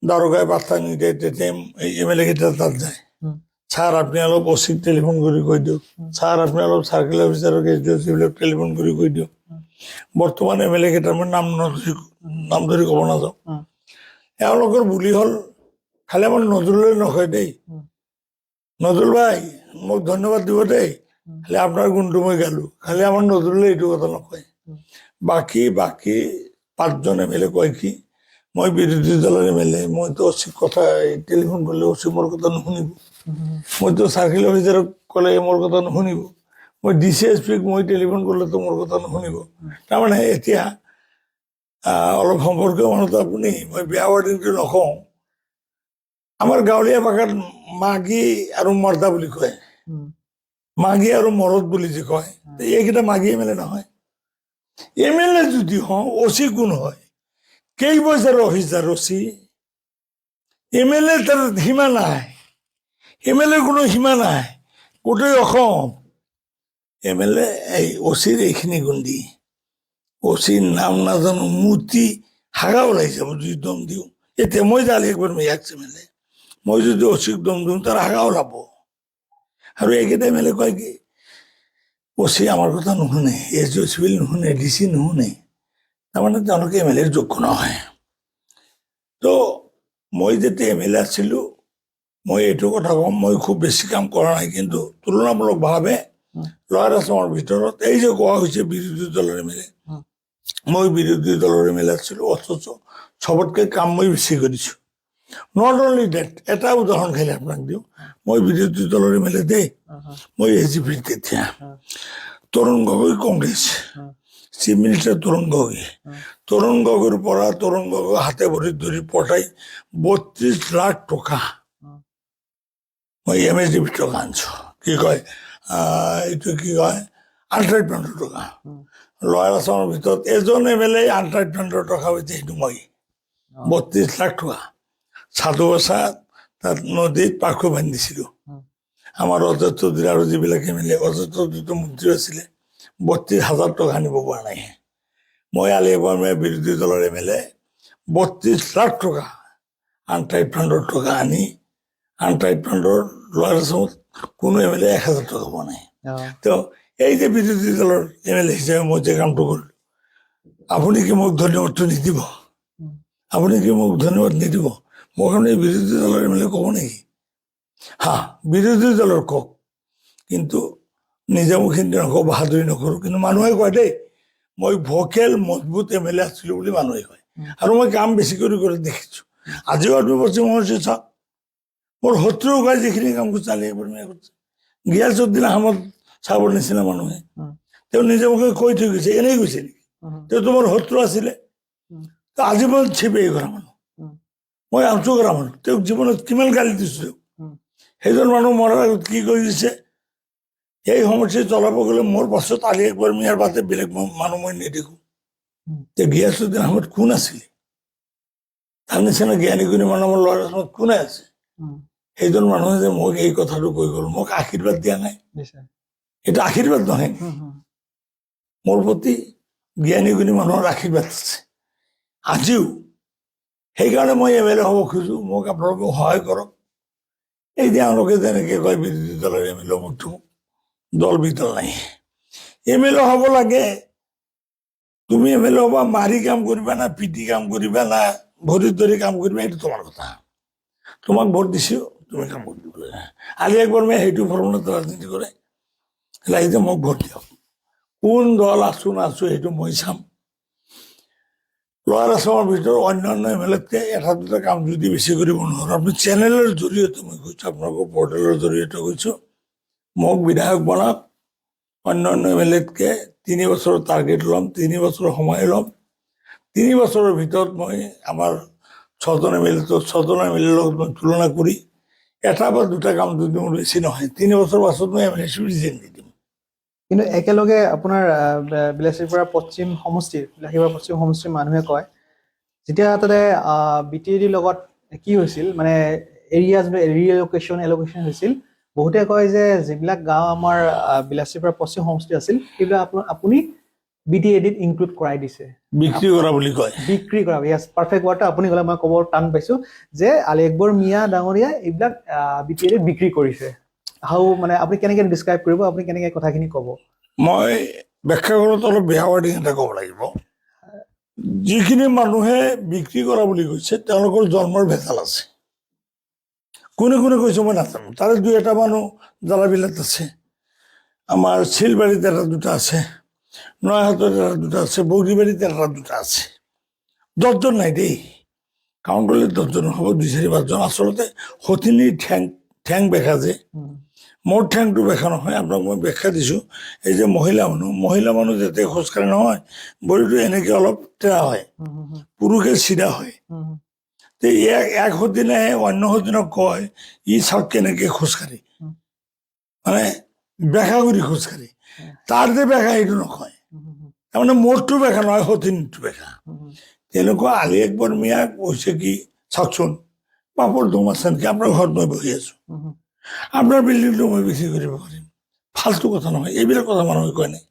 দাৰোগাই পাত্তা নিদিয়ে তেতিয়া এই MLA কেইটা তাত যায় ছাৰ আপুনি অলপ OC-ক টেলিফোন কৰি কৈ দিয়ক ছাৰ আপুনি অলপ চাৰ্কেল অফিচাৰক SDO চিভিলক টেলিফোন কৰি কৈ দিয়ক বৰ্তমান MLA কেইটাৰ মই নাম ধৰি ক'ব নাযাওঁ এওঁলোকৰ বুলি হ'ল খালি আমাৰ নজৰুলে নকয় দেই নজৰুল ভাই মোক ধন্যবাদ দিব দেই খালি আপোনাৰ গুণটো মই গালোঁ খালি আমাৰ নজৰুলে এইটো কথা নকয় বাকী 5জন MLA কয় কি মই বিৰোধী দলৰ MLA মইতো OC-ক কথা টেলিফোন কৰিলে OC মোৰ কথা নুশুনিব মইতো চাৰ্কেল অফিচাৰক ক'লে মোৰ কথা নুশুনিব, মই DCSPক মই টেলিফোন কৰিলেতো মোৰ কথা নুশুনিব। তাৰমানে এতিয়া অলপ সম্পৰ্কীয় মানুহতো আপুনি, মই বেয়া ৱাৰ্ডিংটো নকওঁ, আমাৰ গাঁৱলীয়া ভাষাত মাগী আৰু মৰ্দা বুলি কয়, মাগী আৰু মৰদ বুলি যে কয়, এইকেইটা মাগী MLA নহয়। MLA যদি হওঁ OC কোন হয়? কেইবছৰ অফিচাৰ OC? MLA তাৰ সীমা নাই, MLA কোনো সীমা নাই, গোটেই অসম MLA এই OCৰ এইখিনি গুণ্ডি, OCৰ নাম নাজানো, মূৰ্তি হাগা ওলাই যাব যদি দম দিওঁ। এতিয়া মই জালি একবাৰ MLA, মই যদি OCক দম দিওঁ তাৰ হাগা ওলাব। আৰু এইকেইটা MLA কয় কি OC আমাৰ কথা নুশুনে, SDO চিভিল নুশুনে, DC নুশুনে, তাৰমানে তেওঁলোকে MLAৰ যোগ্য নহয়। তো মই যেতিয়া MLA আছিলোঁ, মই এইটো কথা কম, মই খুব বেছি কাম কৰা নাই, কিন্তু তুলনামূলকভাৱে লৱাৰ আছামৰ ভিতৰত এই যে কোৱা হৈছে বিৰোধী দলৰ MLA, মই বিৰোধী দলৰ MLA আছিলোঁ, অথচ চবতকৈ কাম মই বেছি কৰিছোঁ। নট অনলি ডেট, এটা উদাহৰণ খালি আপোনাক দিওঁ, মই বিৰোধী দলৰ MLA দেই, মই AGPৰ তেতিয়া, তৰুণ গগৈ কংগ্ৰেছ, চিফ মিনিষ্টাৰ তৰুণ গগৈৰ পৰা তৰুণ গগৈ হাতে ভৰি ধৰি পঠাই 32 লাখ টকা মই MSDPৰ টকা আনিছোঁ। কি কয় এইটো কি কয় আনট্ৰিটমেণ্টৰ টকা। লৱাৰ আছামৰ ভিতৰত এজন MLA আনট্ৰিটমেণ্টৰ টকা হৈছে, সেইটো মই 32 লাখ টকা চাদুবাচা তাত নদীত পাখো বান্ধিছিলোঁ। আমাৰ অজয় চৌধুৰী আৰু যিবিলাক MLA, অজয় চৌধুৰীটো মন্ত্ৰী আছিলে, 32,000 টকা আনিব পৰা নাই। মই আলি আঃবাৰ বিৰোধী দলৰ MLA 32 লাখ টকা আনটাইড ফাণ্ডৰ টকা আনি, আনটাইড ফাণ্ডৰ লৱাৰ আছামত কোনো MLA 1,000 টকা পোৱা নাই। তো এই যে বিৰোধী দলৰ MLA হিচাপে মই যে কামটো কৰিলোঁ, আপুনি কি মোক ধন্যবাদটো নিদিব? আপুনি কি মোক ধন্যবাদ নিদিব? মোক আপুনি বিৰোধী দলৰ MLA ক'ব নেকি? হা, বিৰোধী দলৰ কওক, কিন্তু নিজামুখী নকওঁ, বাহাদুৰি নকৰোঁ। কিন্তু মানুহে কয় দেই, মই ভকেল মজবুত MLA আছিলোঁ বুলি মানুহে কয়, আৰু মই কাম বেছি কৰি দেখিছোঁ। আজিও আপুনি পশ্চিম সমষ্টিত চাওক, মোৰ শত্ৰু কয় যিখিনি কাম কৰিছে আলি আঃবাৰ কৰিছে, গিয়াছুদ্দিন আহমদ চাহাবৰ নিচিনা মানুহে তেওঁ নিজে মুখে কৈ থৈ গৈছে, এনেই গৈছে নেকি? তেওঁ তোমাৰ শত্ৰু আছিলে, আজীৱন চিপে কৰা মানুহ, মই আঁচু কৰা মানুহ, তেওঁক জীৱনত কিমান গালি দিছোঁ। সেইজন মানুহ মৰাৰ আগত কি কৰি দিছে, এই সমষ্টি চলাব গ'লে মোৰ পাছত আলি আঃবাৰ মিয়াৰ বাদে বেলেগ মানুহ মই নেদেখোঁ। তে গিয়াছুদ্দিন আহমদ কোন আছিলে? তাৰ নিচিনা জ্ঞানী গুণী মানুহ আমাৰ লৱাৰ আছামত কোনে আছে? সেইজন মানুহে যে মোক এই কথাটো কৈ গ'ল, মোক আশীৰ্বাদ দিয়া নাই, এইটো আশীৰ্বাদ নহয়। মোৰ প্ৰতি জ্ঞানী গুণী মানুহৰ আশীৰ্বাদ আছে আজিও। সেইকাৰণে মই MLA হ'ব খোজোঁ, মোক আপোনালোকে সহায় কৰক। এই যে তেওঁলোকে যেনেকৈ কয় বিৰোধী দলৰ MLA মোকতো দল বিদল নাই। MLA হ'ব লাগে, তুমি MLA হ'বা, মাৰি কাম কৰিবা না পিটি কাম কৰিবা না ভৰিত ধৰি কাম কৰিবা, এইটো তোমাৰ কথা। তোমাক ভোট দিছোঁ, তুমি কাম কৰি দিব লাগে। আলি আঃবাৰ মিয়াই সেইটো ফৰ্মুলাত ৰাজনীতি কৰে, লাগিছে মোক ভোট দিয়ক, কোন দল আছোঁ নাছোঁ সেইটো মই চাম। লৱাৰ আছামৰ ভিতৰত অন্যান্য MLAতকৈ এটা দুটা কাম যদি বেছি কৰিব নোৱাৰোঁ, আপুনি চেনেলৰ জৰিয়তে মই কৈছোঁ, আপোনালোকৰ পৰ্টেলৰ জৰিয়তে কৈছোঁ, মোক বিধায়ক বনাওক। অন্যান্য MLAতকৈ 3 বছৰৰ টাৰ্গেট ল'ম, 3 বছৰৰ সময় ল'ম। 3 বছৰৰ ভিতৰত মই আমাৰ 6জন MLAৰ লগত মই তুলনা কৰি এটা বা দুটা কাম যদি মোৰ বেছি নহয়, 3 বছৰ পাছত মই MLA ৰিজাইন দি দিম। কিন্তু একেলগে আপোনাৰ বিলাসীপাৰা পশ্চিম সমষ্টিৰ মানুহে কয়, যেতিয়া তাতে BTADৰ লগত কি হৈছিল, মানে এৰিয়া যোনটো ৰিএলোকেশ্যন হৈছিল, বহুতে কয় যে যিবিলাক গাঁও আমাৰ বিলাসীপাৰা পশ্চিম সমষ্টি আছিল, সেইবিলাক আপুনি BTADত ইনক্লুড কৰাই দিছে, বিক্ৰী কৰা বুলি কয়। বিক্ৰী কৰা, ইয়াছ পাৰফেক্ট ৱাৰ্ডটো আপুনি ক'লে, মই ক'ব টান পাইছোঁ যে আলি আঃবাৰ মিয়া ডাঙৰীয়া এইবিলাক BTADত বিক্ৰী কৰিছে। মানে আপুনি কেনেকৈ ডিছক্ৰাইব কৰিব, আপুনি কেনেকৈ কথাখিনি ক'ব? মই ব্যাখ্যা কৰোঁতে অলপ বেয়া ৱাৰ্ডিং এটা ক'ব লাগিব। যিখিনি মানুহে বিক্ৰী কৰা বুলি কৈছে, তেওঁলোকৰ জন্মৰ ভেজাল আছে। কোনে কোনে কৈছে মই নাজানো, তাৰে 2-এটা মানুহ জ্বালাবিলাত আছে, আমাৰ চিলবাৰীত এটা দুটা আছে, নয়াহাটত এটা দুটা আছে, বগৰীবাৰীত এটা দুটা আছে। 10জন নাই দেই, কাউণ্ট কৰিলে 10জন হ'ব, 2-4-5জন। আচলতে সতিনীৰ ঠেং বেকা যে মোৰ ঠেংটো বেকা নহয় আপোনাক মই ব্যাখ্যা দিছোঁ এই যে মহিলা মানুহ যেতিয়া খোজকাঢ়ে নহয় ভৰিটো এনেকৈ অলপ টেৰা হয় পুৰুষে চিধা হয় তে এক সদিনাই অন্য সদিনক কয় ই চাওক কেনেকৈ খোজকাঢ়ি মানে বেকা কৰি খোজকাঢ়ি তাৰ যে বেকা সেইটো নকয় তাৰমানে মোৰটো বেকা নহয় সতিনীটো বেকা তেনেকুৱা আলি আকবৰ মিয়া কৈছে কি চাওকচোন পাপৰ দম আছে নেকি আপোনাৰ ঘৰত মই বহি আছো আপোনাৰ বিল্ডিংটো মই বিক্ৰী কৰিব পাৰিম ফাল্টু কথা নহয় এইবিলাক কথা মানুহে কয় নাই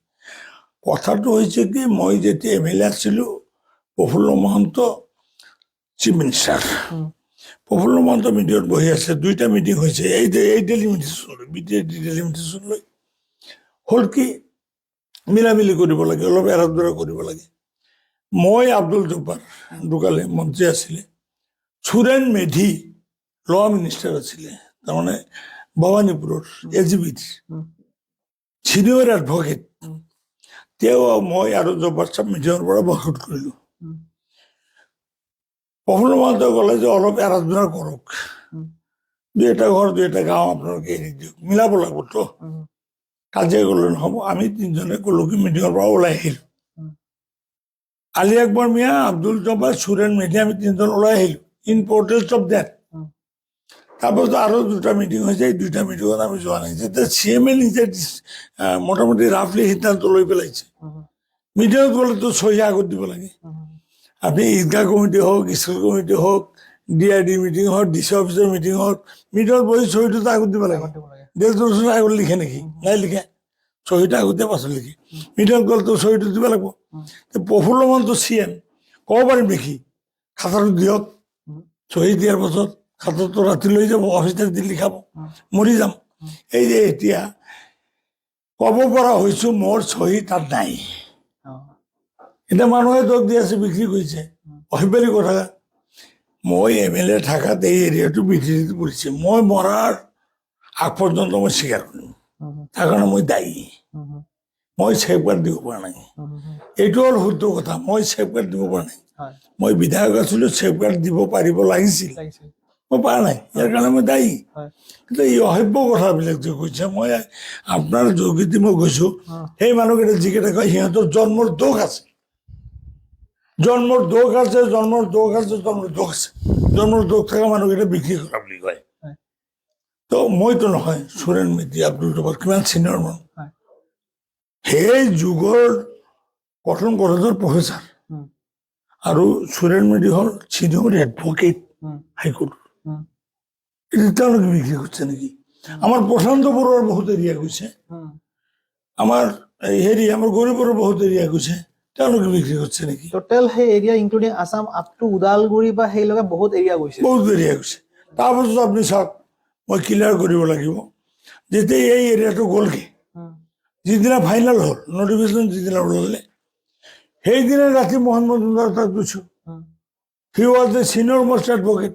কথাটো হৈছে কি মই যেতিয়া MLA আছিলোঁ প্ৰফুল্ল মহন্ত চিফ মিনিষ্টাৰ প্ৰফুল্ল মহন্ত মিটিঙত বহি আছে 2টা মিটিং হৈছে এই ডেলিমিটেশ্যন লৈ হ'ল কি মিলামিলি কৰিব লাগে অলপ এৰাধৰা কৰিব লাগে মই আব্দুল জব্বাৰ ঢুকালে মন্ত্ৰী আছিলে সুৰেন মেধি ল মিনিষ্টাৰ আছিলে তাৰমানে ভৱানীপুৰৰ AGP ছিনিয়ৰ এডভকেট তেওঁ মই আৰু জব্বাৰ চাপ মিটিঙৰ পৰা বয়কট কৰিলোঁ প্ৰফুল্ল মহন্ত ক'লে যে অলপ এৰাধৰা কৰক 2টা ঘৰ 2টা গাঁও আপোনালোকে এৰি দিয়ক মিলাব লাগিবতো কাজিয়া গ'লে নহ'ব আমি 3জনে ক'লো কি মিটিঙৰ পৰা ওলাই আহিলোঁ আলি আকবৰ মিয়া আব্দুল জব্বাৰ সুৰেন মেধি আমি 3জন ওলাই আহিলোঁ ইন পৰ্টেলছ অফ ডেথ তাৰপাছত আৰু 2টা মিটিং হৈছে এই 2টা মিটিঙত আমি যোৱা নাই যেতিয়া CMA নিজে মোটামুটি ৰাফলি সিদ্ধান্ত লৈ পেলাইছে মিটিঙত গ'লেতো চহী আগত দিব লাগে আপনি ঈদগাহ কমিটি হওক স্কুল কমিটি হওক DRD মিটিং হওক DC অফিচৰ মিটিং হওক মিটিঙত বহি চহীটোতো আগত দিব লাগে দেশ দৰ্শনৰ আগত লিখে নেকি নাই লিখে চহীটো আগতে পাছত লিখে মিটিঙত গ'লেতো চহীটো দিব লাগিব প্ৰফুল্ল মহন্ত CM ক'ব পাৰিম নেকি খাতাটো দিয়ক চহী দিয়াৰ পাছত খাতাটো ৰাতি লৈ যাব অফিচত দি লিখাব মৰি যাম এই যে এতিয়া ক'ব পৰা হৈছোঁ মোৰ চহী তাত নাই এতিয়া মানুহে দোষ দি আছে বিক্ৰী কৰিছে অসভ্যালি কথা মই MLA থাকাত এই এৰিয়াটো বিক্ৰীত পৰিছে মই মৰাৰ আগ পৰ্যন্ত মই স্বীকাৰ কৰিম তাৰ কাৰণে মই দায়ী মই ছেফগাৰ্ড দিব পৰা নাই এইটো হ'ল শুদ্ধ কথা মই ছেফগাৰ্ড দিব পৰা নাই মই বিধায়ক আছিলোঁ ছেফগাৰ্ড দিব পাৰিব লাগিছিল মই পৰা নাই ইয়াৰ কাৰণে মই দায়ী কিন্তু এই অসভ্য কথাবিলাক যে কৈছে মই আপোনাৰ যোগেদি মই কৈছোঁ সেই মানুহকেইটা যিকেইটা কয় সিহঁতৰ জন্মৰ দোষ আছে জন্মৰ দোষ আছে জন্মৰ দোষ আছে জন্মৰ দোষ আছে জন্মৰ দোষ থকা মানুহকেইটা বিক্ৰী কৰা বুলি কয় তো মইতো নহয় সুৰেন মেধি আব্দুল জব্বাৰ কিমান ছিনিয়ৰ মানুহ সেই যুগৰ কটন কলেজৰ প্ৰফেচাৰ আৰু সুৰেন মেধি হ'ল ছিনিয়ৰ এডভকেট হাইকোৰ্ট এতিয়া তেওঁলোকে বিক্ৰী কৰিছে নেকি আমাৰ প্ৰশান্ত বৰুৱাৰ বহুত এৰিয়া গৈছে আমাৰ আমাৰ গৌৰীপুৰৰ বহুত এৰিয়া গৈছে তেওঁলোকে বিক্ৰী কৰিছে নেকি টোটেল সেই area including Assam up to Udalguri বা সেইলৈকে বহুত এৰিয়া গৈছে তাৰপাছত আপুনি চাওক মই ক্লিয়াৰ কৰিব লাগিব যেতিয়া এই এৰিয়াটো গ'লগৈ যিদিনা ফাইনেল হ'ল নটিফিকেশ্যন যিদিনা ওলালে সেইদিনা ৰাতি মোহন মজুমদাৰ তাত গৈছোঁ he was the senior most advocate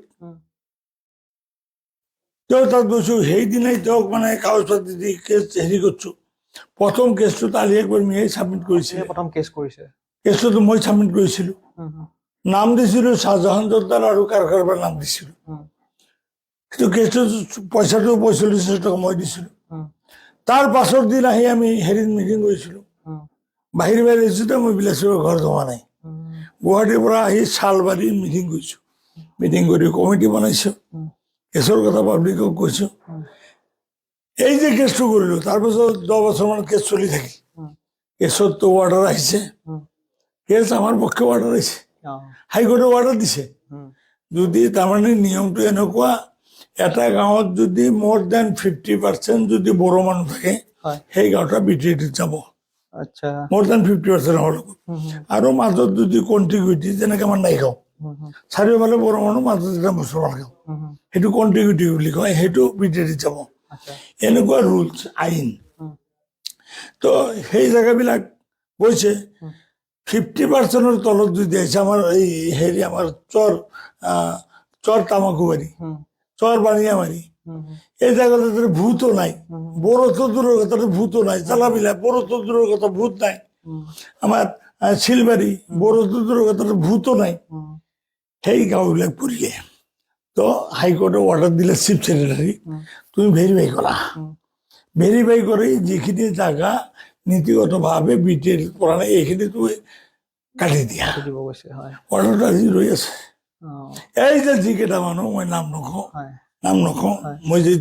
তেওঁ তাত গৈছোঁ সেইদিনাই তেওঁক মানে কাগজ পাতি দি কেছ হেৰি কৰিছোঁ প্ৰথম কেছটোত আলি আকবৰ মিয়াই ছাবমিট কৰিছিলে প্ৰথম কেছ কৰিছে কেছটোতো মই ছাবমিট কৰিছিলোঁ নাম দিছিলোঁ শ্বাহজাহান জৰ্দাৰ আৰু কাৰবাৰ নাম দিছিলোঁ কিন্তু কেছটো পইচাটো 45,000 টকা মই দিছিলোঁ তাৰ পাছৰ দিন আহি আমি হেৰিত মিটিং কৰিছিলোঁ বাহিৰ আহিছোঁতে মই বিলাসীৰ ঘৰ যোৱা নাই গুৱাহাটীৰ পৰা আহি শালবাৰী মিটিং কৰিছোঁ মিটিং কৰি কমিটি বনাইছোঁ কেছৰ কথা পাব্লিকক কৈছোঁ এই যে কেছটো কৰিলোঁ তাৰপাছত 10 বছৰমান কেছ চলি থাকিল কেছততো অৰ্ডাৰ আহিছে কেছ আমাৰ পক্ষে অৰ্ডাৰ আহিছে হাইকোৰ্টে অৰ্ডাৰ দিছে যদি তাৰমানে নিয়মটো এনেকুৱা এটা গাঁৱত যদি মোৰ দেন 50% যদি বড়ো মানুহ থাকে সেই গাঁওটা BTAত যাব মোৰ দেন 50% হ'ব লাগিব আৰু মাজত যদি কণ্টিগুইটি যেনেকৈ আমাৰ নাই গাঁও চাৰিওফালে বড়ো মানুহ মাজত এটা মুছলমান গাঁও সেইটো কণ্টিগুইটি বুলি কয় সেইটো BTAত যাব এনেকুৱা ৰুলছ আইন তো সেই জেগাবিলাক গৈছে 50%ৰ তলত যদি আহিছে আমাৰ এই হেৰি আমাৰ চৰ তামাকুবাৰী চৰ বানিয়ামাৰী এই জেগাতে ভূতো নাই বড়োতো দূৰৰ কথা ভূতো নাই চালাবিলা বড়োতো দূৰৰ কথা ভূত নাই আমাৰ শিলবাৰী বড়োতো দূৰৰ কথা ভূতো নাই সেই গাঁওবিলাক পৰিলে তো হাইকোৰ্টে অৰ্ডাৰ দিলে চিফ ছেক্ৰেটাৰী তুমি ভেৰিফাই কৰা ভেৰিফাই কৰি যিখিনি জাগা নীতিগতভাৱে BTL পৰা নাই এইখিনি তুমি কাটি দিয়া দিব কৈছে হয় অৰ্ডাৰটো আজি ৰৈ আছে অ এই যে যিকেইটা মানুহ মই নাম নকওঁ হয় মই যে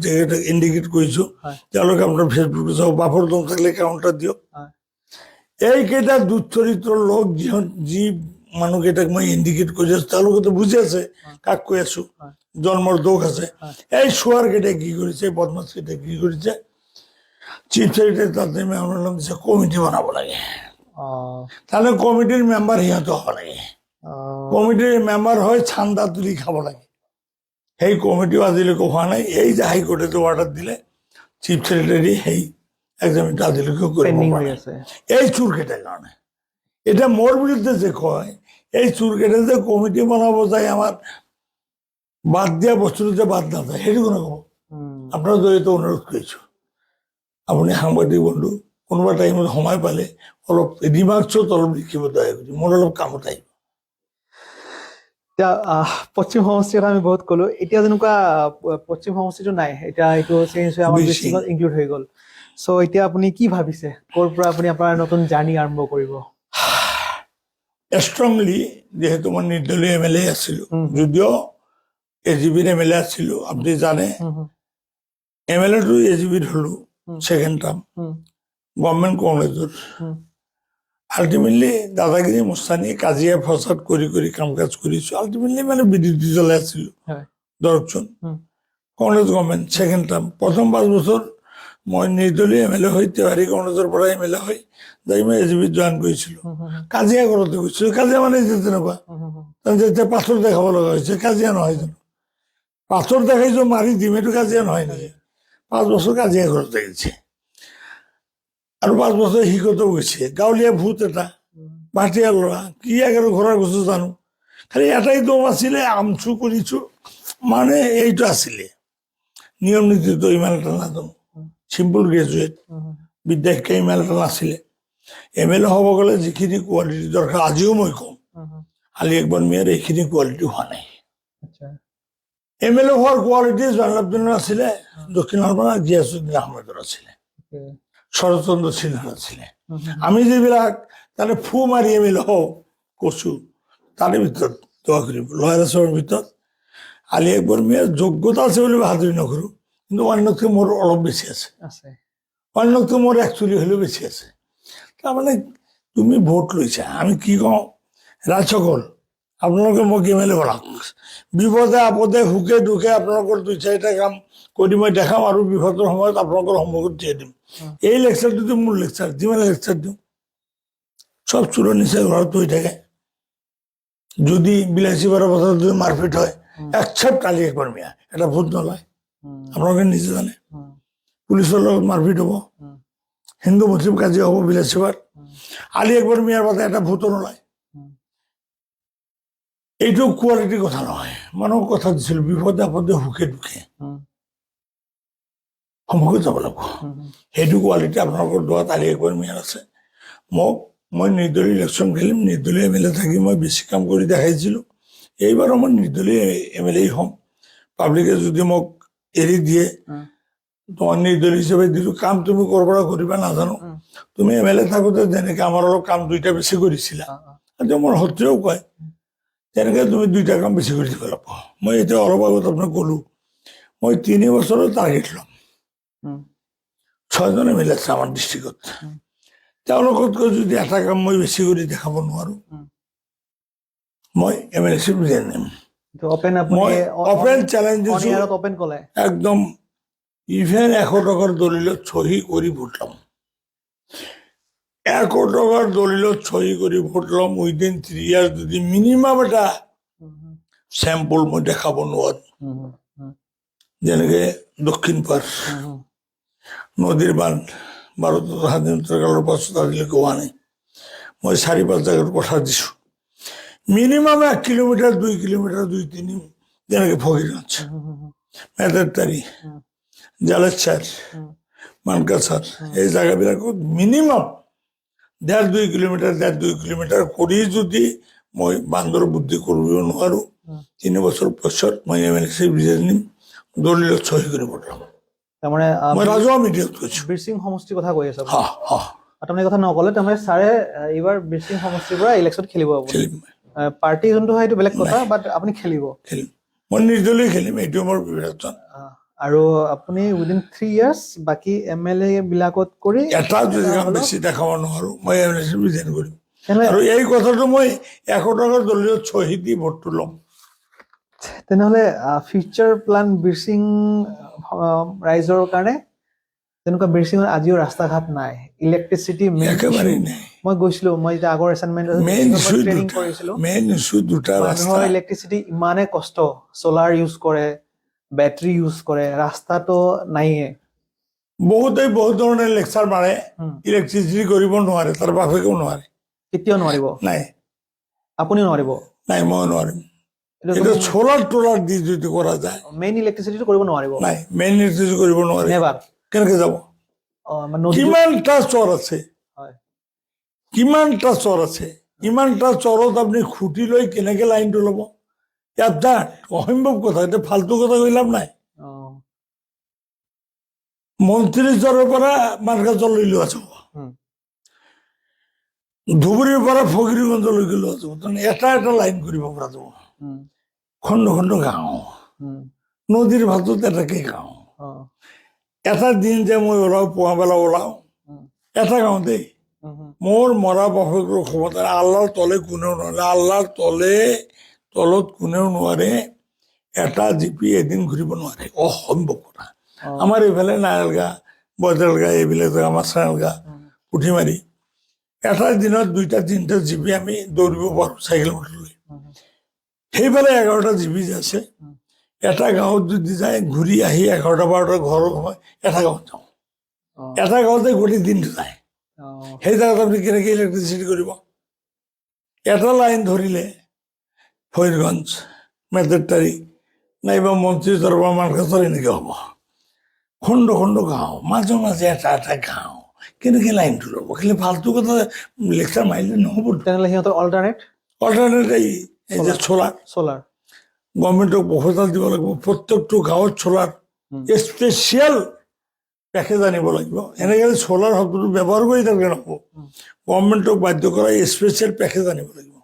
ইণ্ডিকেট কৰিছোঁ হয় তেওঁলোকে আপোনাৰ ফেচবুকত চাওক বাফৰ দম থাকিলে কাউণ্টাৰ দিয়ক হয় এইকেইটা দুচৰিত্ৰৰ লোক যি মানুহকেইটাক মই ইণ্ডিকেট কৰি আছো তেওঁলোকেতো বুজি আছে কাক কৈ আছো হয় জন্মৰ দোষ আছে হয় এই চোৱাৰ কেইটাই কি কৰিছে বদমাছ কেইটাই কি কৰিছে চিফ ছেক্ৰেটাৰী তাতে মেমৰেণ্ডাম দিছে কমিটি বনাব লাগে অ তাহলে কমিটিৰ মেম্বাৰ সিহঁতে হ'ব লাগে অ কমিটিৰ মেম্বাৰ হৈ চান্দা তুলি খাব লাগে সেই কমিটিও আজিলৈকে হোৱা নাই এই যে হাইকোৰ্টে অৰ্ডাৰ দিলে চিফ ছেক্ৰেটাৰী সেই এক্সামিনটো আজিলৈকে কৰিব পেণ্ডিং পৰা হৈ নাই আছে এই চোৰকেইটাৰ কাৰণে এতিয়া মোৰ বিৰুদ্ধে যে কয় এই চোৰকেইটা যে কমিটি বনাব যায় আমাৰ বাদ দিয়া বস্তুটো যে বাদ নাযায় সেইটো কোনে ক'ব আপোনাৰ জৰিয়তে অনুৰোধ কৰিছো আপুনি সাংবাদিক বন্ধু কোনোবা টাইমত সময় পালে অলপ ৰিমাৰ্কছত অলপ লিখিব দয়া কৰি মোৰ অলপ কামত আহিব এতিয়া পশ্চিম সমষ্টিৰ কথা আমি বহুত ক'লো এতিয়া যেনেকুৱা পশ্চিম সমষ্টিটো নাই এতিয়া এইটো চেঞ্জ হৈ আমাৰ BC ডিষ্ট্ৰিক্টত ইনক্লুড হৈ গ'ল চ' এতিয়া আপুনি কি ভাবিছে ক'ৰ পৰা আপুনি আপোনাৰ নতুন জাৰ্ণি আৰম্ভ কৰিব ষ্ট্ৰংলি যেহেতু মই নিৰ্দলীয় MLA আছিলো যদিও AGBৰ MLA আছিলো আপুনি জানে MLAটো AGBত হলো ছেকেণ্ড টাৰ্ম গভৰ্ণমেণ্ট কংগ্ৰেছৰ আল্টিমেটলি দাদাগিৰি মুস্তানী কাজিয়া ফচাদ কৰি কৰি কাম কাজ কৰিছো আল্টিমেটলি মানে বিৰোধী দলে আছিলো হয় ধৰকচোন কংগ্ৰেছ গভৰ্ণমেণ্ট ছেকেণ্ড টাৰ্ম প্ৰথম 5 বছৰ মই নিৰ্দলীয় MLA হৈ তিৱাৰী কংগ্ৰেছৰ পৰা MLA হৈ যাই মই AGBত জইন কৰিছিলো কাজিয়া কৰোঁতে গৈছিলো কাজিয়া মানে যে তেনেকুৱা যেতিয়া পাথৰ দেখাব লগা হৈছে কাজিয়া নহয় জানো পাথৰ দেখাইছো মাৰি দিম এইটো কাজিয়া নহয় নেকি 5 বছৰ কাজিয়া কৰোঁতে গৈছে আৰু 5 বছৰ শিকতো গৈছে গাঁৱলীয়া ভূত এটা ভাটিয়া ল'ৰা কি আৰু ঘৰৰ গছো জানো খালি এটাই দম আছিলে আমচু কৰিছো মানে এইটো আছিলে নিয়ম নীতিটো ইমান এটা নাজানো চিম্পল গ্ৰেজুৱেট বিদ্যা শিক্ষা ইমান এটা নাছিলে MLA হ'ব গ'লে যিখিনি কোৱালিটি দৰকাৰ আজিও মই কওঁ আলি আকবৰ মিয়াৰ এইখিনি কোৱালিটি হোৱা নাই MLA হোৱাৰ কোৱালিটি জয়নালাবদিনৰ আছিলে দক্ষিণৰ পৰা গিয়াছুদ্দিন আহমেদৰ আছিলে শৰৎচন্দ্ৰ সিনহাৰ আছিলে আমি যিবিলাক তাতে ফু মাৰি MLA হওঁ কৈছো তাৰে ভিতৰত দোৱা কৰিব লয়াৰ আছামৰ ভিতৰত আলি আকবৰ মিয়াৰ যোগ্যতা আছে বুলি বাহাদুৰি নকৰোঁ কিন্তু অন্যতকৈ মোৰ অলপ বেছি আছে অন্যতকৈ মোৰ একচুৱেলি হ'লেও বেছি আছে তাৰমানে তুমি ভোট লৈছা আমি কি কওঁ ৰাজসকল আপোনালোকে মোক MLA বনাওক বিপদে আপদে সুখে দুখে আপোনালোকৰ 2-4টা কাম কৰি মই দেখাম আৰু বিপদৰ সময়ত আপোনালোকৰ সন্মুখত থিয়াই দিম এই লেকচাৰটোতো মোৰ লেকচাৰ যিমান লেকচাৰ দিওঁ চব চোৰৰ নিচাই ঘৰত হৈ থাকে যদি 82 বছৰত যদি মাৰপিট হয় একচেপ্ট আলি আকবৰ মিয়া এটা ভোট নলয় আপোনালোকে নিজে জানে পুলিচৰ লগত মাৰপিট হ'ব হিন্দু মুছলিম কাজিয়া হ'ব 82 আলি আকবৰ মিয়াৰ বাবে এটা ভোটো নলয় এইটো কোৱালিটিৰ কথা নহয় মানুহক কথা দিছিলো বিপদে আপদে সুখে দুখে সন্মুখত যাব লাগিব সেইটো কোৱালিটি আপোনালোকৰ দোৱাত আলি আকবৰ মিয়াৰ আছে মই নিৰ্দলীয় ইলেকশ্যন খেলিম নিৰ্দলীয় MLA থাকি মই বেছি কাম কৰি দেখাইছিলো এইবাৰো মই নিৰ্দলীয় MLA হ'ম পাব্লিকে যদি মোক এৰি দিয়ে তোমাৰ নিৰ্দলীয় হিচাপে দিলো কাম তুমি ক'ৰ পৰা কৰিবা নাজানো তুমি MLA থাকোঁতে যেনেকৈ আমাৰ অলপ কাম 2টা বেছি কৰিছিলা এতিয়া মোৰ শত্ৰুৱেও কয় তেনেকৈ তুমি 2টা কাম বেছি কৰি দিব লাগিব মই এতিয়া অলপ আগত আপোনাক ক'লো মই 3 বছৰৰ টাৰ্গেট ল'ম 6জন MLA আছে আমাৰ ডিষ্ট্ৰিক্টত তেওঁলোকতকৈ যদি এটা কাম মই বেছি কৰি দেখাব নোৱাৰো মই MLAশ্বিপ ৰিজাইন দিম মই অপেন চেলেঞ্জ দিছো একদম ইভেন 100 টকাৰ দলিলত চহী কৰি ভোট ল'ম 100 টকাৰ দলিলত চহী কৰি ভোট ল'ম উইদিন 3 ইয়াৰ্ছ যদি মিনিমাম এটা চেম্পল মই দেখাব নোৱাৰো যেনেকৈ দক্ষিণ পাৰ নদীৰ বান্ধ ভাৰতৰ স্বাধীনতাৰ কালৰ পাছত আজিলৈকে হোৱা নাই মই 4-5 জাগাত কথা দিছো মিনিমাম 1 কিলোমিটাৰ 2 কিলোমিটাৰ 2-3 যেনেকৈ ফকিৰগঞ্জ মেদাৰতাৰী জালেশ্বৰ মানকাছাৰ এই জাগাবিলাকত মিনিমাম 1.5-2 কিলোমিটাৰ 1.5-2 কিলোমিটাৰ কৰি যদি মই বান্দৰ বুদ্ধি কৰিব নোৱাৰো 3 বছৰ পাছত মই MLAশ্বিপ ৰিজাইন দিম দলিলত চহী কৰি ভোট ল'ম তাৰমানে মই ৰাজহুৱা মিডিয়াত কৈছোঁ। বিৰচিং সমষ্টিৰ কথা কৈ আছে আপুনি। হা হা আপুনি কথা নক'লে, তাৰমানে ছাৰে এইবাৰ বিৰচিং সমষ্টিৰ পৰা ইলেকশ্যন খেলিব আপুনি। খেলিম পাৰ্টি যোনটো হয় সেইটো বেলেগ কথা, বাট আপুনি খেলিব। খেলিম, মই নিৰ্দলীয় খেলিম, এইটো মোৰ বিবেচনা। আৰু আপুনি উইদিন 3 years বাকী MLA বিলাকত কৰি এটা যদি কাম হ'লেও- বেছি দেখাব নোৱাৰোঁ, মই এমএলএ ৰিজাইন কৰিম। তেনেহ'লে আৰু এই কথাটো মই 100 টকাৰ দলীয় চহী দি ভোটটো ল'ম। তেনেহ'লে ফিউচাৰ প্লান বিৰচিং ৰাইজৰ কাৰণে তেনেকুৱা বিৰচিঙত আজিও ৰাস্তা ঘাট নাই, ইলেক্ট্ৰিচিটি মেইন একেবাৰেই ইছ্যু। নাই। মই গৈছিলো, মই এতিয়া আগৰ এছাইনমেণ্ট মেইন ইছ্যু ট্ৰেইনিং দুটা, কৰিছিলো। মেইন ইছ্যু দুটা ৰাস্তা। মানুহৰ ইলেক্ট্ৰিচিটি ইমানে কষ্ট, চলাৰ ইউজ কৰে, বেটাৰী ইউজ কৰে, ৰাস্তাটো নাইয়ে। বহুতে বহুত ধৰণে লেকচাৰ মাৰে, ইলেক্ট্ৰিচিটি কৰিব নোৱাৰে, তাৰ বাপেকেও নোৱাৰে। কেতিয়াও নোৱাৰিব, নাই আপুনিও নোৱাৰিব। নাই, মই নোৱাৰিম। এইটো চলাৰ টলাৰ দি যদি কৰা যায়, মেইন ইলেক্ট্ৰিচিটিটো কৰিব নোৱাৰিব। নাই মেইন ইলেক্ট্ৰিচিটি কৰিব নোৱাৰে। নেভাৰ। কেনেকে যাব? কিমানটা চৰ আছে, কিমানটা চৰ আছে, ইমানটা চৰত আপুনি খুঁটি লৈ কেনেকে লাইনটো ল'ব? ইয়াত অসম্ভৱ কথা, এতিয়া ফাল্টু কথা কৈ লাভ নাই। মন্ত্ৰীজনৰ পৰা মাৰ্গাজলৈ লোৱা যাব, ধুবুৰীৰ পৰা ফকিৰগঞ্জলৈকে লোৱা যাব, এটা এটা লাইন কৰিব পৰা যাব। খণ্ড খণ্ড গাঁও, নদীৰ ভাতত এটাকে গাঁও। এটা দিন যে মই ওলাও, পুৱাবেলা ওলাও, এটা গাঁও দেই, মোৰ মৰা বাপেকৰ ক্ষমতা আল্লাহৰ তলে কোনেও নোৱাৰে, আল্লাহৰ তলত কোনেও নোৱাৰে। এটা জিপি এদিন ঘূৰিব নোৱাৰে, অসম্ভৱ কথা। আমাৰ এইফালে নাৰায়লগা, বজালগা, এইবিলাক জেগা, আমাৰ চাৰালগা, পুঠিমাৰি, এটা দিনত 2টা 3টা জিপি আমি দৌৰিব পাৰোঁ চাইকেল মটৰ লৈ। সেইফালে 11টা জিপি আছে, এটা গাঁৱত যদি যায় ঘূৰি আহি 11টা 12টা ঘৰৰ সময় এটা গাঁৱত যাওঁ, এটা গাঁৱতে গোটেই দিনটো যায়। সেই জেগাত আপুনি কেনেকৈ ইলেক্ট্ৰিচিটি কৰিব? এটা লাইন ধৰিলে ফৰিদগঞ্জ, মেটেৰটাৰী, নাইবা মন্ত্ৰী দৰবাৰ, মাৰ্কেটৰ এনেকে হ'ব। খণ্ড খণ্ড গাঁও, মাজে মাজে এটা এটা গাঁও, কেনেকে লাইনটো ল'ব? খালি ফাল্টু কথা লেকচাৰ মাৰিলে নহ'ব। তেনেহ'লে সিহঁতৰ অল্টাৰনেট এই যে চলাৰ গভৰ্ণমেণ্টক প্ৰপ'জাল দিব লাগিব, প্ৰত্যেকটো গাঁৱত চলাৰ স্পেচিয়েল পেকেজ আনিব লাগিব। এনেকৈ চলাৰ শব্দটো ব্যৱহাৰ কৰি থাকে নহ'ব, গভৰ্ণমেণ্টক বাধ্য কৰা স্পেচিয়েল পেকেজ আনিব লাগিব।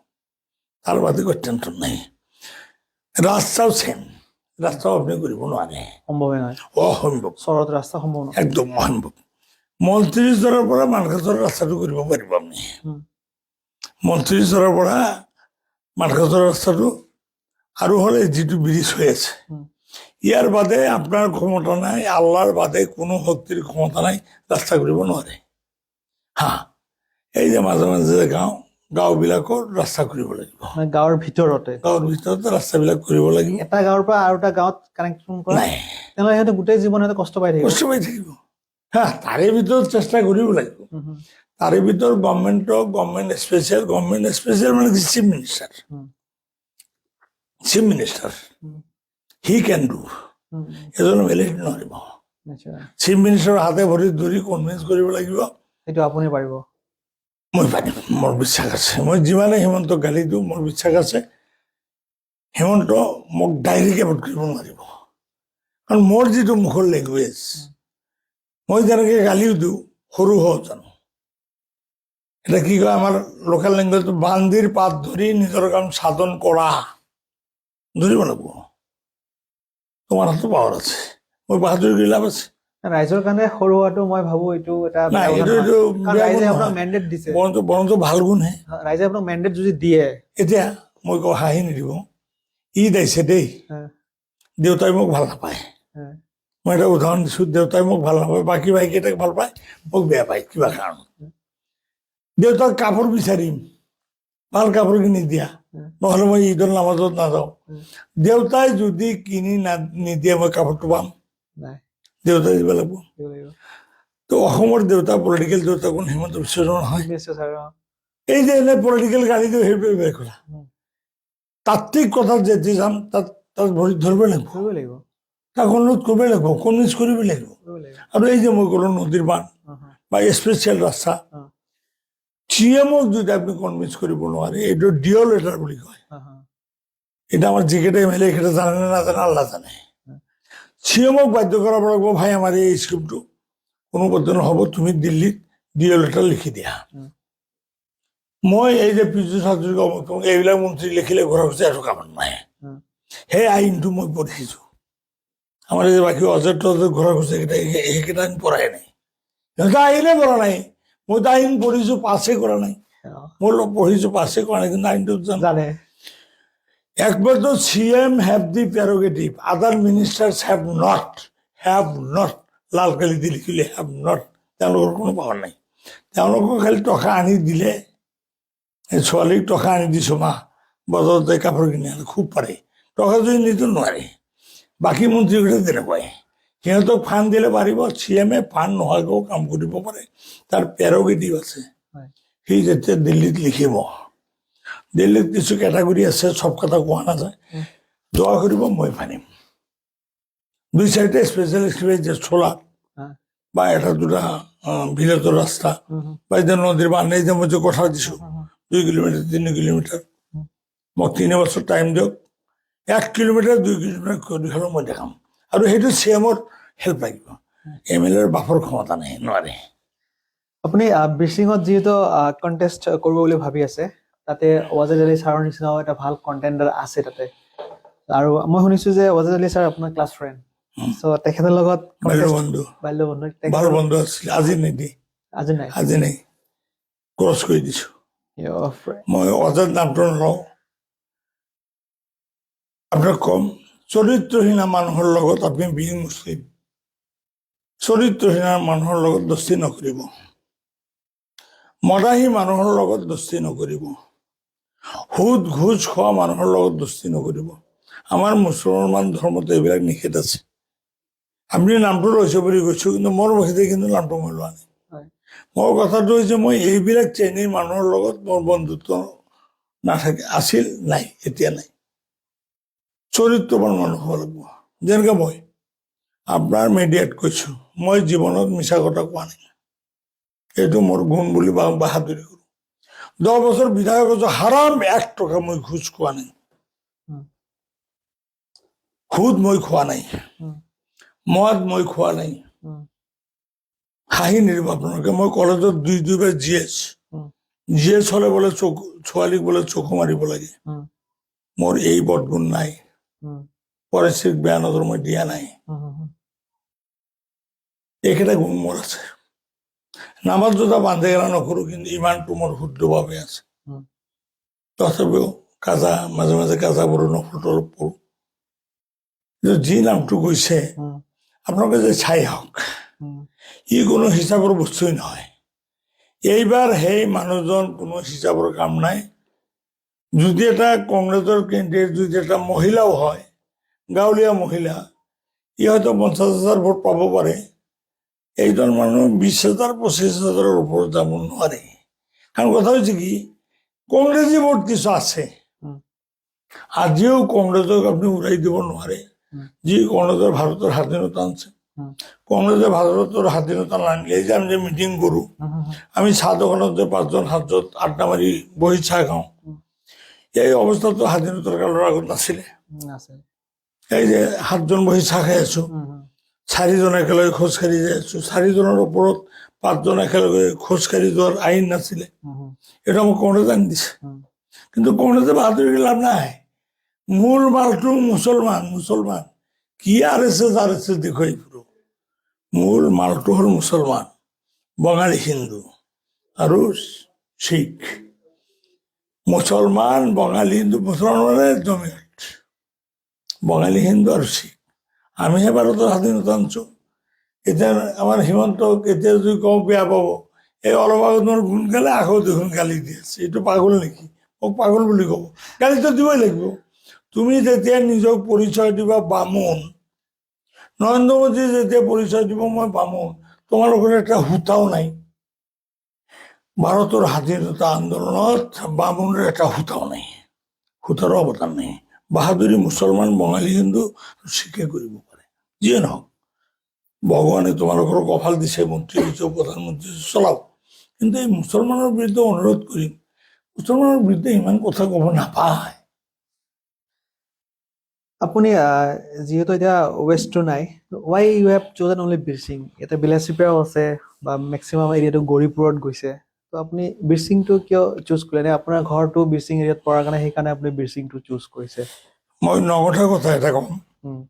তাৰ বাদে অত্যন্ত নাই। ৰাস্তাও চেম, ৰাস্তাও আপুনি কৰিব নোৱাৰে, সম্ভৱেই নহয়, অসম্ভৱ, চহৰত ৰাস্তা সম্ভৱ নহয়, একদম অসম্ভৱ। মন্ত্ৰীজনৰ পৰা মাৰ্কেটৰ ৰাস্তাটো কৰিব পাৰিব আপুনি, মন্ত্ৰীজনৰ পৰা মাৰ্কেটৰ ৰাস্তাটো, আৰু হ'লে যিটো ব্ৰিজ হৈ আছে, ইয়াৰ বাদে আপোনাৰ ক্ষমতা নাই, আল্লাহৰ বাদে কোনো শক্তিৰ ক্ষমতা নাই, ৰাস্তা কৰিব নোৱাৰে। হা, এই যে মাজে মাজে গাঁওবিলাকৰ ৰাস্তা কৰিব লাগিব, গাঁৱৰ ভিতৰতে ৰাস্তাবিলাক কৰিব লাগিব। এটা গাঁৱৰ পৰা আৰু এটা গাঁৱত কানেকশ্যন কৰা নাই, তেনেহ'লে সিহঁতে গোটেই জীৱন কষ্ট পাই থাকিব, কষ্ট পাই থাকিব। হা, তাৰে ভিতৰত চেষ্টা কৰিব লাগিব। তাৰে ভিতৰত গভৰ্ণমেণ্ট স্পেচিয়েল মানে chief minister he can do, এজন বেলেগ নোৱাৰিব। চিফ মিনিষ্টাৰৰ হাতে ভৰি ধৰি কনভিন্স কৰিব লাগিব, সেইটো আপুনি পাৰিব। মই পাৰিম, মোৰ বিশ্বাস আছে। মই যিমানে হিমন্তক গালি দিওঁ, মোৰ বিশ্বাস আছে হিমন্ত মোক ডাইৰেক্ট এভইড কৰিব নোৱাৰিব। কাৰণ মোৰ যিটো মুখৰ লেংগুৱেজ, মই যেনেকৈ গালিও দিওঁ, সৰু হওঁ জানো, এটা কি কয় আমাৰ লোকেল লেংগুৱেজটো, বান্দিৰ পাত ধৰি নিজৰ কাম সাধন কৰা, ধৰিব লাগিব। তোমাৰ হাতত পাৱাৰ আছে, মই বাহাদুৰি কৰি লাভ আছে। ৰাইজৰ কাৰণে সৰু হোৱাটো মই ভাবো এইটো এটা ৰাইজে আপোনাক মেণ্ডেট দিছে, বৰঞ্চ ভাল গুণহে। ৰাইজে আপোনাক মেণ্ডেট যদি দিয়ে, এতিয়া মই কওঁ হাঁহি নিদিব, ঈদ আহিছে দেই, দেউতাই মোক ভাল নাপায়, মই এটা উদাহৰণ দিছোঁ, দেউতাই মোক ভাল নাপায়, বাকী ভাইকেইটাক ভাল পায়, মোক বেয়া পায় কিবা কাৰণত। দেউতাক কাপোৰ বিচাৰিম, ভাল কাপোৰ কিনি দিয়া, নহ'লে মই ঈদৰ নামাজত নাযাওঁ। দেউতাই যদি কিনি নিদিয়ে মই কাপোৰটো পাম? দেউতাই দিব লাগিব। তো অসমৰ দেউতা, পলিটিকেল দেউতা কোন? হিমন্ত বিশ্ব শৰ্মা নহয়। এই যে এনে পলিটিকেল গাড়ী দিওঁ, সেইটোৱে বেলেগ কথা। তাত্ত্বিক কথাত যেতিয়া যাম, তাত ভৰি ধৰিব লাগিব, তাক অনুৰোধ কৰিব লাগিব, কনভিন্স কৰিব লাগিব। আৰু এই যে মই ক'লো নদীৰ বান্ধ বা স্পেচিয়েল ৰাস্তা, চিএমক যদি আপুনি কনভিন্স কৰিব নোৱাৰে, এইটো ডিঅ' লেটাৰ বুলি কয়। এটা আমাৰ যিকেইটা MLA এইকেইটা জানে নে নাজানে আল্লাহ জানে। চিএমক বাধ্য কৰাব লাগিব, ভাই আমাৰ এই স্ক্ৰিপ্টটো কোনো পধ্যে নহ'ব, তুমি দিল্লীত ডিঅ' লেটাৰ লিখি দিয়া। মই এই যে পীযুষ হাজৰিকা এইবিলাক মন্ত্ৰী লিখিলে ঘৰৰ হৈছে আৰু কামত নাই। সেই আইনটো মই পঢ়িছোঁ। আমাৰ এই যে বাকী অজয় তজয় ঘৰৰ হৈছে সেইকেইটা আইন পঢ়াই নাই, সিহঁতে আইনে পঢ়া নাই। মইতো আইন পঢ়িছোঁ, পাছেই কৰা নাই। মই পঢ়িছোঁ, পাছেই কৰা নাই, কিন্তু আইনটো জানে। একমাত্ৰ CM have the prerogative, other ministers have not, লালকালি দি লিখিলে have not, তেওঁলোকৰ কোনো পাৱাৰ নাই। তেওঁলোকক খালি টকা আনি দিলে, ছোৱালীক টকা আনি দিছোঁ মা বজাৰত যাই কাপোৰ কিনি আনে, খুব পাৰে। টকা যদি নিদিও নোৱাৰে। বাকী মন্ত্ৰীকেইটা তেনেকুৱাই, সিহঁতক ফাণ্ড দিলে পাৰিব, CM ফাণ্ড নোহোৱাকৈও কাম কৰিব পাৰে, তাৰ প্ৰেৰগেটিভ আছে। সি যেতিয়া দিল্লীত লিখিব, দিল্লীত কিছু কেটাগৰী আছে, চব কথা কোৱা নাযায়, দোৱা কৰিব, মই মানিম। 2-4টা স্পেচিয়েলিষ্ট যে চোলা বা এটা দুটা বিলেতৰ ৰাস্তা বা এতিয়া নদীৰ বান্ধ, এই যে মই যে কথা দিছোঁ 2 কিলোমিটাৰ 3 কিলোমিটাৰ, মোক 3 বছৰ টাইম দিয়ক, 1 কিলোমিটাৰ 2 কিলোমিটাৰ কৰি হ'লেও মই দেখাম। আৰু সেইটো CMৰ হেল্প লাগিব, MLAৰ বাপৰ ক্ষমতা নাই, নোৱাৰে। আপুনি বিৰচিঙত যিহেতু কণ্টেষ্ট কৰিব বুলি ভাবি আছে, তাতে ৱাজেদ আলী ছাৰৰ নিচিনাও এটা ভাল কণ্টেণ্ডাৰ আছে তাতে। আৰু মই শুনিছোঁ যে ৱাজেদ আলী ছাৰ আপোনাৰ ক্লাছ ফ্ৰেণ্ড, চ' তেখেতৰ লগত বাল্য বন্ধু আছিলে, আজি নিদি, আজি নাই, ক্ৰছ কৰি দিছোঁ। মই অজাদ নামটো নলওঁ, আপোনাক কম, চৰিত্ৰহীন মানুহৰ লগত আপুনি বিং মুছলিম, চৰিত্ৰহীন মানুহৰ লগত দোস্তি নকৰিব, মদাহী মানুহৰ লগত দোস্তি নকৰিব, সুদ ঘোচ খোৱা মানুহৰ লগত দোস্তি নকৰিব। আমাৰ মুছলমান ধৰ্মত এইবিলাক নিষেধ আছে। আপুনি নামটো লৈছে বুলি কৈছোঁ, কিন্তু মোৰ মুখেদি কিন্তু নামটো মই লোৱা নাই। মোৰ কথাটো হৈছে, মই এইবিলাক শ্ৰেণীৰ মানুহৰ লগত মোৰ বন্ধুত্ব নাথাকে, আছিল, নাই, এতিয়া নাই। চৰিত্ৰবান মানুহ হ'ব লাগিব। যেনেকৈ মই আপোনাৰ মিডিয়াত কৈছোঁ, মই জীৱনত মিছা কথা কোৱা নাই, এইটো মোৰ গুণ বুলি বাহাদুৰি কৰোঁ। 10 বছৰ বিধায়ক আছোঁ, হাৰাম 1 টকা মই ঘোচ খোৱা নাই, সুদ মই খোৱা নাই, মদ মই খোৱা নাই। হাঁহি নিদিব আপোনালোকে, মই কলেজত 2-2বাৰ GS হ'লে বোলে ছোৱালীক বোলে চকু মাৰিব লাগে, মোৰ এই বদগুণ নাই, পৰিস্থিতিক বেয়া নজৰ মই দিয়া নাই, এইকেইটা গুণ মোৰ আছে। নামাজ জোতা বান্ধে গেলা নকৰোঁ, কিন্তু ইমানটো মোৰ শুদ্ধভাৱে আছে। তথাপিও কাজা মাজে মাজে কাজা পঢ়ো, নফলটো অলপ পঢ়োঁ। যি নামটো গৈছে আপোনালোকে যে চাই হওক, ই কোনো হিচাপৰ বস্তুৱেই নহয়। এইবাৰ সেই মানুহজন কোনো হিচাপৰ কাম নাই। যদি এটা কংগ্ৰেছৰ কেণ্ডিডেট যদি এটা মহিলাও হয়, গাঁৱলীয়া মহিলা, ই হয়তো 50,000 ভোট পাব পাৰে। এইজন মানুহ 20,000 25,000-ৰ ওপৰত যাব নোৱাৰে। কাৰণ কথা হৈছে কি, কংগ্ৰেছী ভোট কিছু আছে, আজিও কংগ্ৰেছক আপুনি উৰাই দিব নোৱাৰে। যি কংগ্ৰেছৰ ভাৰতৰ স্বাধীনতা আনছে, কংগ্ৰেছে ভাৰতৰ স্বাধীনতা নানিলে, এই যে আমি যে মিটিং কৰোঁ, আমি চাহ দোকানত যে 5জন 7জন আড্ডা মাৰি বহি চাহ খাওঁ, এই অৱস্থাটো স্বাধীনতাৰ কালৰ আগত নাছিলে। এই যে 7জন বহি চাহ খাই আছোঁ, 4জন একেলগে খোজকাঢ়ি যাই আছোঁ, 4জনৰ ওপৰত 5জন একেলগে খোজকাঢ়ি যোৱাৰ আইন নাছিলে। এটা মোক কংগ্ৰেছে আনি দিছে, কিন্তু কংগ্ৰেছে বাহাদুৰি লাভ নাই। মূল মালটো মুছলমান কি RSS দেখুৱাই ফুৰো, মূল মালটো হ'ল মুছলমান, বঙালী হিন্দু আৰু শিখ। মুছলমান বঙালী হিন্দু, মুছলমান মানে ডমিনেট, বঙালী হিন্দু আৰু শিখ। আমিহে ভাৰতৰ স্বাধীনতা আনছোঁ। এতিয়া আমাৰ হিমন্তক এতিয়া যদি কওঁ বেয়া পাব, এই অলপ আগত মোৰ গুণ গালে আকৌ দেখোন গালি দি আছে, এইটো পাগল নেকি, মোক পাগল বুলি ক'ব, গালিটো দিবই লাগিব। তুমি যেতিয়া নিজক পৰিচয় দিবা বামুণ, নৰেন্দ্ৰ মোদীয়ে যেতিয়া পৰিচয় দিব মই বামুণ, তোমালোকৰ এটা সূতাও নাই। ভাৰতৰ স্বাধীনতা আন্দোলনত বামুণৰ এটা সূতাও নাই, সূতাৰো অৱদান নাই। বাহাদুৰি মুছলমান বঙালী হিন্দু শিখে কৰিব পাৰে, যিয়ে নহওক। ভগৱানে তোমালোকৰ কপাল দিছে, মন্ত্ৰী দিছে, প্ৰধানমন্ত্ৰী চলাওক, কিন্তু এই মুছলমানৰ বিৰুদ্ধে অনুৰোধ কৰিম, মুছলমানৰ বিৰুদ্ধে ইমান কথা ক'ব নাপায়। আপুনি যিহেতু এতিয়া ৱেষ্টটো নাই, ৱাই ইউ হেভ চ'জেন অনলি বিৰচিং? ইয়াতে বিলাচীপাৰাও আছে বা মেক্সিমাম এৰিয়াটো গৌৰীপুৰত গৈছে, তো আপুনি বিৰচিংটো কিয় চুজ কৰিলে? নে আপোনাৰ ঘৰটো বিৰচিং এৰিয়াত পৰাৰ কাৰণে সেইকাৰণে আপুনি বিৰচিংটো চুজ কৰিছে? মই নগঠা কথা এটা কম, উম,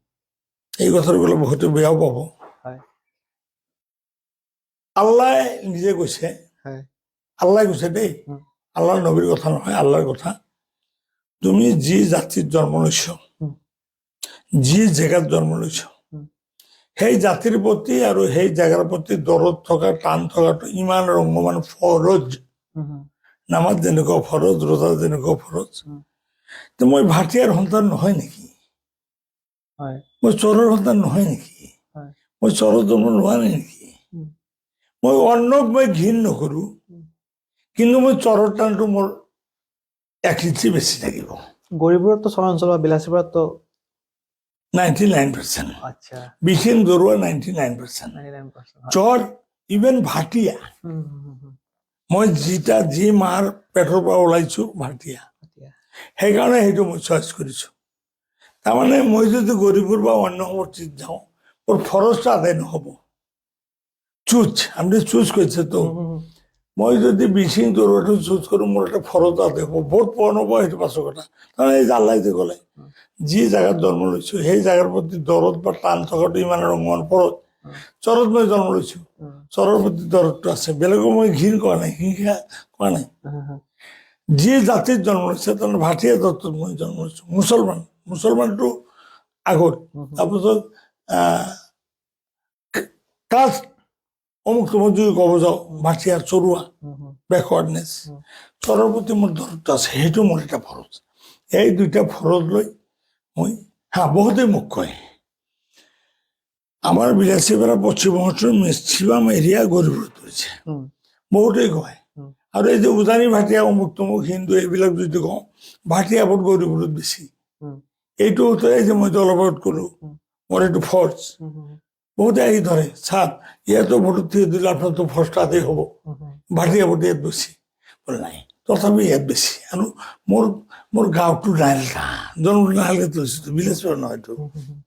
এই কথাটো ক'লে বহুতে বেয়াও পাব। হয় আল্লাহ নিজে কৈছে, হয় আল্লাহ কৈছে দেই, উম, আল্লাহৰ নবীৰ কথা নহয়, আল্লাহৰ কথা। তুমি যি জাতিত জন্ম লৈছ, উম, যি জেগাত জন্ম লৈছ, উম, সেই জাতিৰ প্ৰতি আৰু সেই জেগাৰ প্ৰতি দৰদ থকা, টান থকাটো ইমান ৰংগমান ফৰজ। উম, নামাজ যেনেকুৱা ফৰজ, ৰোজা যেনেকুৱা ফৰজ। উম, তো মই ভাটিয়াৰ সন্তান নহয় নেকি? হয় মই চোৰৰ সন্তান নহয় নেকি? হয় মই চোৰৰ জন্ম লোৱা নাই নেকি? উম, মই অন্নক মই ঘৃণ নকৰো, উম। কিন্তু মই চোৰৰ টানটো মোৰ এক ইঞ্চি বেছি থাকিব। গৌৰীপুৰততো চৰাঞ্চল বা বিলাচীপাৰাততো 99%। আচ্ছা বিশিং দৰুৱা 99%। 99% হয়। চৰ ইভেন ভাটিয়া, উম, হুম, হুম, মই যি মাৰ পেটৰ পৰা ওলাইছো ভাটিয়া, এতিয়া সেইকাৰণে সেইটো মই চইচ কৰিছো। তাৰমানে মই যদি গৌৰীপুৰ বা অন্য সমষ্টিত যাওঁ, মোৰ ফৰজটো আদায় নহ'ব। আপনি চুজ কৰিছে তো। হুম, হুম, হুম, মই যদি বিশিং দৰুৱাটো চুজ কৰোঁ, মোৰ এটা ফৰজ আদায় হ'ব। ভোট পোৱা নোপোৱা সেইটো পাছৰ কথা। কাৰণ এই যে আল্লাহ যে ক'লে, হুম, যি জাগাত জন্ম লৈছো সেই জাগাৰ প্ৰতি দৰদ বা টান থকাটো ইমান ৰঙমান ফৰজ। চৰত মই জন্ম লৈছো, হুম, চৰৰ প্ৰতি দৰদটো আছে, বেলেগক মই ঘৃণ কৰা নাই, হিংসা কৰা নাই। হুম, হুম, যি জাতিত জন্ম লৈছে তাৰমানে ভাটিয়া জাতিত মই জন্ম লৈছো। মুছলমানটো আগত, হুম, হুম, তাৰপিছত কাষ্ট অমুক তমুক যদি ক'ব যাওঁ, ভাটিয়া চৰুৱা, হুম, হুম, বেকৱাৰ্ডনেছ, হুম, চৰৰ প্ৰতি মোৰ দৰদটো আছে, সেইটো মোৰ এটা ফৰজ। এই দুইটা ফৰজ লৈ মই, বহুতেই মোক কয়, আমাৰ বিলাচীপাৰা পশ্চিমবংগৰ মেক্সিমাম এৰিয়া গৌৰীপুৰত পৰিছে, হুম, বহুতেই কয়। হুম, আৰু এই যে উজানি ভাটিয়া অমুক তমুক হিন্দু এইবিলাক যদি কওঁ, ভাটিয়া বহুত গৌৰীপুৰত বেছি। হুম, এইটো এই যে মই অলপ আগত ক'লো, হুম, মোৰ এইটো ফৰ্জ। হুম, হুম, বহুতে আহি ধৰে, ছাৰ ইয়াতো ভোটত থিয় দিলে আপোনাৰতো ফৰ্জটো আদায় হ'ব, হুম, হুম, ভাটিয়া ভোট ইয়াত বেছি। বোলে নাই, তথাপি ইয়াত বেছি। আৰু মোৰ মোৰ গাঁৱটো নাইলকা, জন্ম নাইলকাত লৈছোঁ, বিলাচীপাৰা নহয়তো। হুম, হুম,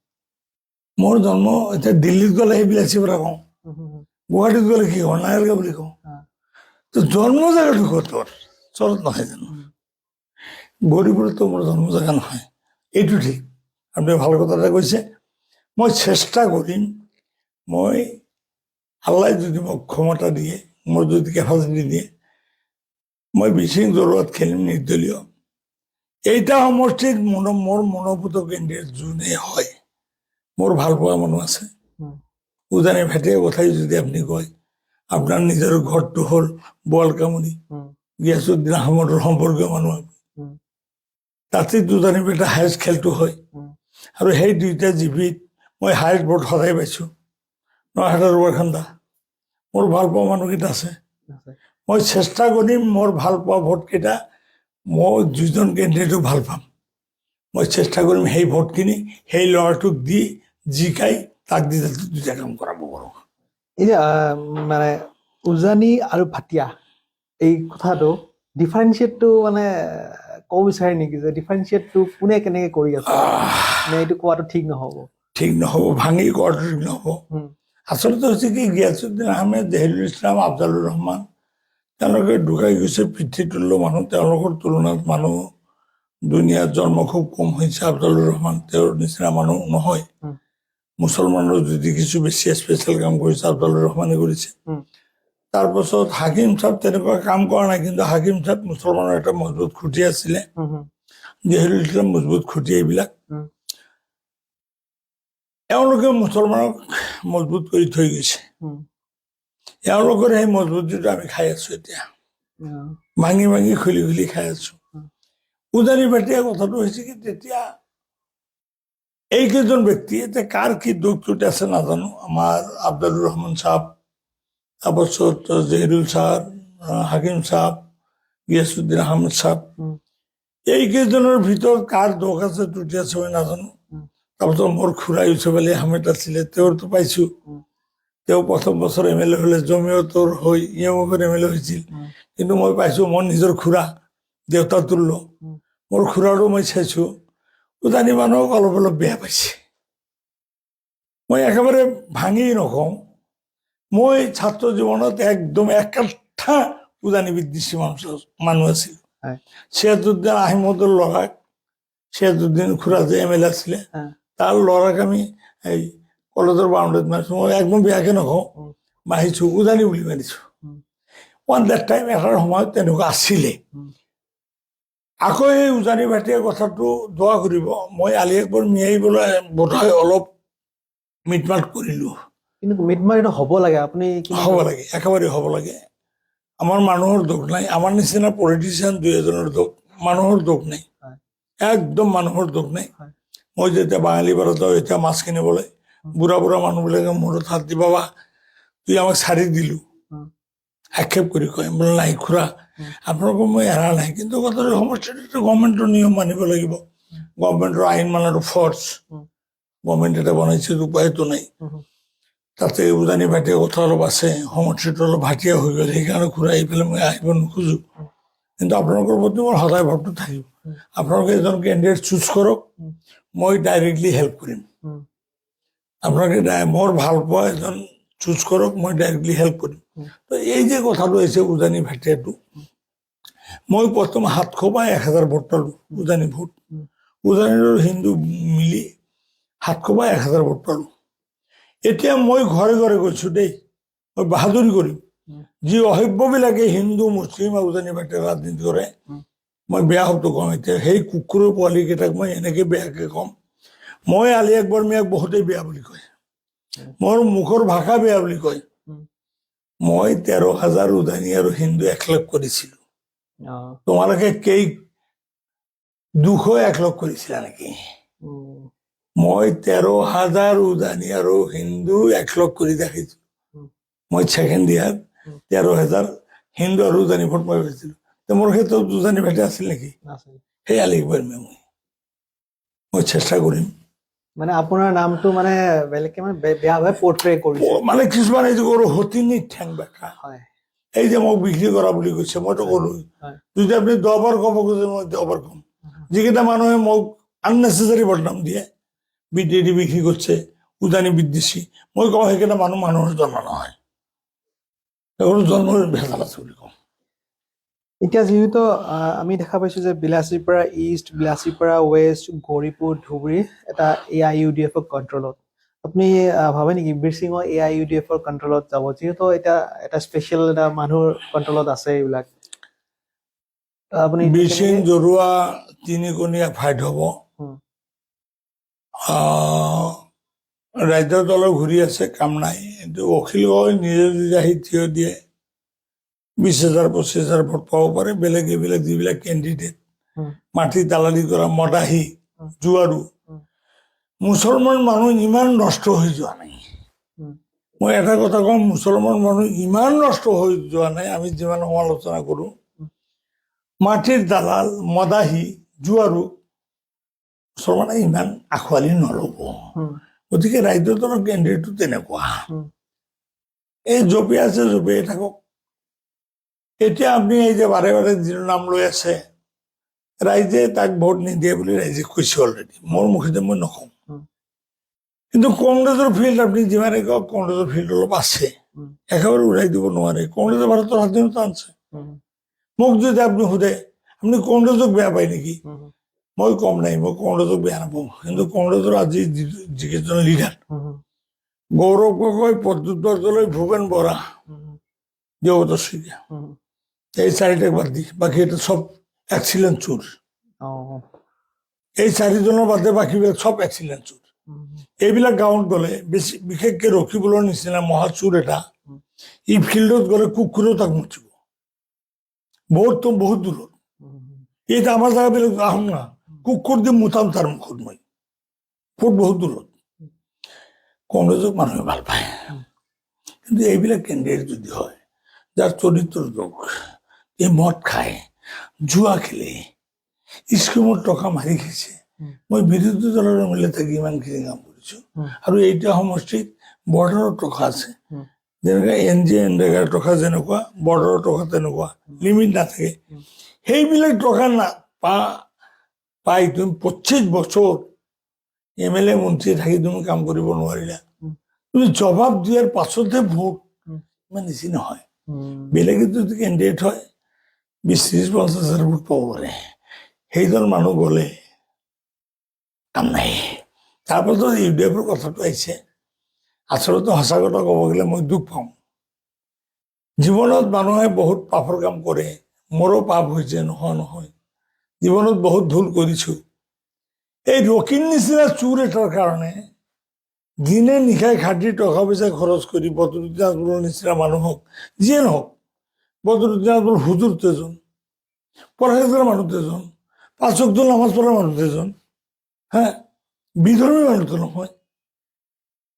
মোৰ জন্ম এতিয়া দিল্লীত গ'লে সেই বিলাচীপাৰা কওঁ, হুম, হুম, হুম, গুৱাহাটীত গ'লে কি কওঁ, নাইলকা বুলি কওঁ। হ্যাঁ, তো জন্ম জেগাটো ক'ত তোৰ? চৰত নহয় জানো? হুম, গৌৰীপুৰতো মোৰ জন্ম জেগা নহয়, এইটো ঠিক। আপুনি ভাল কথা এটা কৈছে। মই চেষ্টা কৰিম, মই আল্লাহ যদি মোক ক্ষমতা দিয়ে, মোৰ যদি কেপাচিটি দিয়ে, মই বিশিং দৰুৱাত খেলিম নিৰ্দলীয়। এইটা সমষ্টিত মোৰ মনোভূত কেন্দ্ৰীয় যোনে হয়, মোৰ ভাল পোৱা মানুহ আছে। হুম, উজানি ভাটিয়া কথাই যদি আপুনি কয়, আপোনাৰ নিজৰ ঘৰটো হ'ল বোৱালকামুনি, হুম, গিয়াছুদ্দিন আহমদৰ সম্পৰ্কীয় মানুহ। হুম, তাতে উজানি ভাটিয়া হায়েষ্ট খেলটো হয়। হুম, আৰু সেই দুইটা জীৱিত মই হায়েষ্ট ভোট সদায় পাইছোঁ, ৯,০০০ বাৰখান্দা। মোৰ ভাল পোৱা মানুহকেইটা আছে। আছে। মই চেষ্টা কৰিম মোৰ ভাল পোৱা ভোটকেইটা, মই যিজন কেণ্ডিডেটক ভাল পাম, মই চেষ্টা কৰিম সেই ভোটখিনি সেই ল'ৰাটোক দি জিকাই তাক দি যাতে দুইটা কাম কৰাব পাৰোঁ। এতিয়া মানে উজানি আৰু ভাটিয়া এই কথাটো ডিফাৰেঞ্চিয়েটটো মানে ক'ব বিচাৰে নেকি, যে ডিফাৰেঞ্চিয়েটটো কোনে কেনেকে কৰি আছে, নে এইটো কোৱাটো ঠিক নহ'ব? ঠিক নহ'ব, ভাঙি কোৱাটো ঠিক নহ'ব। হুম, আচলতে হৈছে কি, গিয়াছুদ্দিন আহমেদ, জহিৰুল ইছলাম, আফজালুৰ ৰহমান, তেওঁলোকে ঢুকাই গৈছে, পিতৃতুল্য মানুহ। তেওঁলোকৰ তুলনাত মানুহ দুনিয়াত জন্ম খুব কম হৈছে। আফজালুৰ ৰহমান তেওঁৰ নিচিনা মানুহ নহয়। হুম, মুছলমানৰ যদি কিছু বেছি স্পেচিয়েল কাম কৰিছে, আফজালুৰ ৰহমানে কৰিছে। হুম, তাৰপাছত হাকিম চাহাব তেনেকুৱা কাম কৰা নাই, কিন্তু হাকিম চাহাব মুছলমানৰ এটা মজবুত খুঁটি আছিলে, হুম, হুম, জহিৰুল ইছলাম মজবুত খুঁটি। এইবিলাক হুম, এওঁলোকে মুছলমানক মজবুত কৰি থৈ গৈছে। হুম, এওঁলোকৰ সেই মজবুতিটো আমি খাই আছো এতিয়া, হুম, ভাঙি ভাঙি খুলি খুলি খাই আছো। হুম, উজানি ভাটিয়া কথাটো হৈছে কি, তেতিয়া এইকেইজন ব্যক্তি, এতিয়া কাৰ কি দুখ ত্ৰুটি আছে নাজানো। আমাৰ আফজালুৰ ৰহমান চাহাব, তাৰপাছত জহিৰুল চাহাব, হাকিম চাহাব, গিয়াছুদ্দিন আহমেদ চাহাব, হুম, এইকেইজনৰ ভিতৰত কাৰ দোষ আছে ত্ৰুটি আছে মই নাজানো। হুম, তাৰপাছত মোৰ খুৰা ইউচুফ আলী আহমেদ আছিলে, তেওঁৰতো পাইছো। হুম, তেওঁ প্ৰথম বছৰ MLA হ'লে, জমিয়তৰ হৈ ইয়মকৰ MLA হৈছিল। হুম, কিন্তু মই পাইছো, মোৰ নিজৰ খুৰা, দেউতাৰ তুল্য। হুম, মোৰ খুৰাৰো মই চাইছো, উজানি মানুহক অলপ অলপ বেয়া পাইছে মই একেবাৰে ভাঙি নকওঁ মই ছাত্ৰ জীৱনত একদম একাঠা উজানি বিদ্বেষী মানুহ আছিল হয় সিৰাজুদ্দিন আহমেদৰ ল'ৰাক সিৰাজুদ্দিন খুৰা যে MLA আছিলে তাৰ ল'ৰাক আমি এই কলেজৰ বাউণ্ডেৰীত মাৰিছোঁ মই একদম বেয়াকে নকওঁ মাৰিছোঁ উজানি বুলি মাৰিছোঁ ওৱান দেট টাইম এটাৰ সময়ত তেনেকুৱা আছিলে আকৌ এই উজানি ভাটিয়া কথাটো দোৱা কৰিব মই আলি আকবৰ মিয়াইবলৈ বোধহয় অলপ মিটমাট কৰিলোঁ কিন্তু মিটমাৰিটো হ'ব লাগে আপুনি হ'ব লাগে একেবাৰে হ'ব লাগে আমাৰ মানুহৰ দুখ নাই আমাৰ নিচিনা পলিটিচিয়ান দুই এজনৰ দুখ মানুহৰ দুখ নাই একদম মানুহৰ দুখ নাই মই যেতিয়া বাঙালী পাৰত যাওঁ এতিয়া মাছ কিনিবলৈ বুঢ়া বুঢ়া মানুহবিলাকে মূৰত হাত দি বাবা তুই আমাক চাৰি দিলোঁ আক্ষেপ কৰি কয় বোলে নাই খুৰা আপোনালোকক মই এৰা নাই কিন্তু কথাটো সমস্যাটো গভৰ্ণমেণ্টৰ নিয়ম মানিব লাগিব গভৰ্ণমেণ্টৰ আইন মানাটো ফৰ্চ গভৰ্ণমেণ্ট এটা বনাইছে উপায়তো নাই তাতে উজানি ভাটিয়া কথা অলপ আছে সমস্যাটো অলপ ভাটিয়া হৈ গ'ল সেইকাৰণে খুৰা আহি পেলাই মই আহিব নোখোজোঁ কিন্তু আপোনালোকৰ প্ৰতি মোৰ সদায় ভাৱটো থাকিব আপোনালোকে এজন কেণ্ডিডেট চুজ কৰক মই ডাইৰেক্টলি হেল্প কৰিম আপোনালোকে মোৰ ভাল পোৱা এজন চুজ কৰক মই ডাইৰেক্টলি হেল্প কৰিম তো এই যে কথাটো হৈছে উজানি ভাটিয়াটো মই প্ৰথম 700 বা 1000 ভোট পালোঁ উজানি ভোট উজানিৰ হিন্দু মিলি 700 বা 1000 ভোট পালোঁ এতিয়া মই ঘৰে ঘৰে গৈছোঁ দেই মই বাহাদুৰি কৰিম যি অসভ্যবিলাকে হিন্দু মুছলিম উজানি ভাটিয়া ৰাজনীতি কৰে মই বেয়া শব্দ কওঁ এতিয়া সেই কুকুৰৰ পোৱালীকেইটাক মই এনেকৈ বেয়াকৈ ক'ম মই আলি আকবৰ মিয়াক বহুতেই বেয়া বুলি কয় মোৰ মুখৰ ভাষা বেয়া বুলি কয় মই 13,000 উজানি আৰু হিন্দু একলগ কৰিছিলোঁ তোমালোকে 200 একলগ কৰিছিলা নেকি মই 13,000 উজানি আৰু হিন্দু একলগ কৰি দেখাইছোঁ মই ছেকেণ্ড ইয়াৰ 13,000 হিন্দু আৰু উজানি ভোট মই পাইছিলোঁ মোৰ ক্ষেত্ৰত উজানি ভাটিয়া আছিল নেকি সেই আলি আকবৰ মিয়া মই চেষ্টা কৰিম মানে আপোনাৰ নামটো মানে বেলেগকে মানে বেয়াভাৱে পৰ্ট্ৰে কৰিছে মানে কিছুমান এই যে কৰোঁ সতিনী ঠেং বেকা এই যে মোক বিক্ৰী কৰা বুলি কৈছে মইতো ক'লোঁ যদি আপুনি 10 বাৰ ক'ব খোজে মই 10 বাৰ ক'ম যিকেইটা মানুহে মোক আননেচেচাৰী বদনাম দিয়ে বিজেডি বিক্ৰী কৰছে উজানি বিদ্বেষী মই কওঁ সেইকেইটা মানুহৰ জন্ম নহয় সেইবোৰ জন্মৰ ভেজাল আছে বুলি কওঁ এতিয়া যেহেতু আমি দেখা পাইছো যে বিলাসীৰ পৰা ইষ্ট বিলাসীৰ পৰা ওয়েষ্ট গৌৰীপুৰ ধুবুৰী এটা AIUDF কন্ট্ৰলত আপুনি ভাবে নেকি বীৰ সিঙৰ AIUDF কন্ট্ৰলত যাব যেহেতু এটা এটা স্পেশাল এটা মানুহৰ কন্ট্ৰলত আছে এইবিলাক আপুনি বীৰ সিং জৰুৱা তিনিকোণীয়া ফাইট হ'ব ৰাজ্যৰ দলৰ ঘূৰি আছে কাম নাই কিন্তু অখিল গগৈ নিজে যদি আহি থিয় দিয়ে 20,000 25,000 ভোট পাব পাৰে বেলেগ এইবিলাক যিবিলাক কেণ্ডিডেট মাটি দালালি কৰা মদাহী জুৱাৰু মুছলমান মানুহ ইমান নষ্ট হৈ যোৱা নাই মই এটা কথা কওঁ মুছলমান মানুহ ইমান নষ্ট হৈ যোৱা নাই আমি যিমান সমালোচনা কৰোঁ মাটিৰ দালাল মদাহী জুৱাৰু মুছলমানে ইমান আঁকোৱালি নল'ব গতিকে ৰাজ্যৰ দলৰ কেণ্ডিডেটটো তেনেকুৱা এই জপিয়াই আছে জপিয়াই থাকক এতিয়া আপুনি এই যে বাৰে বাৰে যিটো নাম লৈ আছে ৰাইজে তাক ভোট নিদিয়ে বুলি ৰাইজে কৈছে অলৰেডি মোৰ মুখেদি মই নকওঁ কিন্তু কংগ্ৰেছৰ ফিল্ড আপুনি যিমানে কওক কংগ্ৰেছৰ ফিল্ড অলপ আছে একেবাৰে উৰাই দিব নোৱাৰে কংগ্ৰেছে ভাৰতৰ স্বাধীনতা আনিছে মোক যদি আপুনি সোধে আপুনি কংগ্ৰেছক বেয়া পায় নেকি মই কম নাই মই কংগ্ৰেছক বেয়া নাপাওঁ কিন্তু কংগ্ৰেছৰ আজি যিকেইজন লিডাৰ গৌৰৱ গগৈ প্ৰদ্যুৎ বৰদলৈ ভূপেন বৰা দেৱব্ৰত শইকীয়া এই চাৰিটাক বাদ দি বাকী এটা চব এক্সিলেণ্ট চোৰ এই চাৰিজনৰ বাদে বাকীবিলাক চব এক্সিলেণ্ট চোৰ এইবিলাক গাঁৱত গ'লে বেছি বিশেষকৈ ৰখিবুলৰ নিচিনা মহাচোৰ এটা ই ফিল্ডত গ'লে কুকুৰেও তাক মুঠিব বহুত দূৰত এইটো আমাৰ জেগাবিলাক আহোঁ না কুকুৰ দি মুঠাম তাৰ মুখত মই বহুত দূৰত কংগ্ৰেছক মানুহে ভাল পায় কিন্তু এইবিলাক কেণ্ডিডেট যদি হয় যাৰ চৰিত্ৰৰ দুখ এই মদ খায় জুৱা খেলে স্কিমৰ টকা মাৰি খাইছে মই বিৰোধী দলৰ মিলে থাকি ইমানখিনি কাম কৰিছোঁ আৰু এইটা সমষ্টিত বৰ্ডাৰৰ টকা আছে যেনেকৈ NGNৰেগাৰ টকা যেনেকুৱা বৰ্ডাৰৰ টকা তেনেকুৱা লিমিট নাথাকে সেইবিলাক টকা পাই তুমি 25 বছৰ MLA মন্ত্ৰী থাকি তুমি কাম কৰিব নোৱাৰিলা তুমি জবাব দিয়াৰ পাছতহে ভোট ইমান ইজি নহয় বেলেগে যদি কেণ্ডিডেট হয় 20-30-50 ভোট পাব পাৰে সেইজন মানুহ গ'লে কাম নাই তাৰপাছত UDFৰ কথাটো আহিছে আচলতে সঁচা কথা ক'ব গ'লে মই দুখ পাওঁ জীৱনত মানুহে বহুত পাপৰ কাম কৰে মোৰো পাপ হৈছে নহয় জীৱনত বহুত ভুল কৰিছো এই ৰকিৰ নিচিনা চোৰ এটাৰ কাৰণে দিনে নিশাই খাটি টকা পইচা খৰচ কৰি বদৰুদ্দিন আজমলৰ নিচিনা মানুহক যিয়ে নহওক বদৰুদ্দিন আজমল হুজুৰ তেজন পঢ়া মানুহ তেজন 5 ওয়াক্ত নামাজ পঢ়া মানুহ তেজন হ্যাঁ বিধৰ্মী মানুহটো নহয়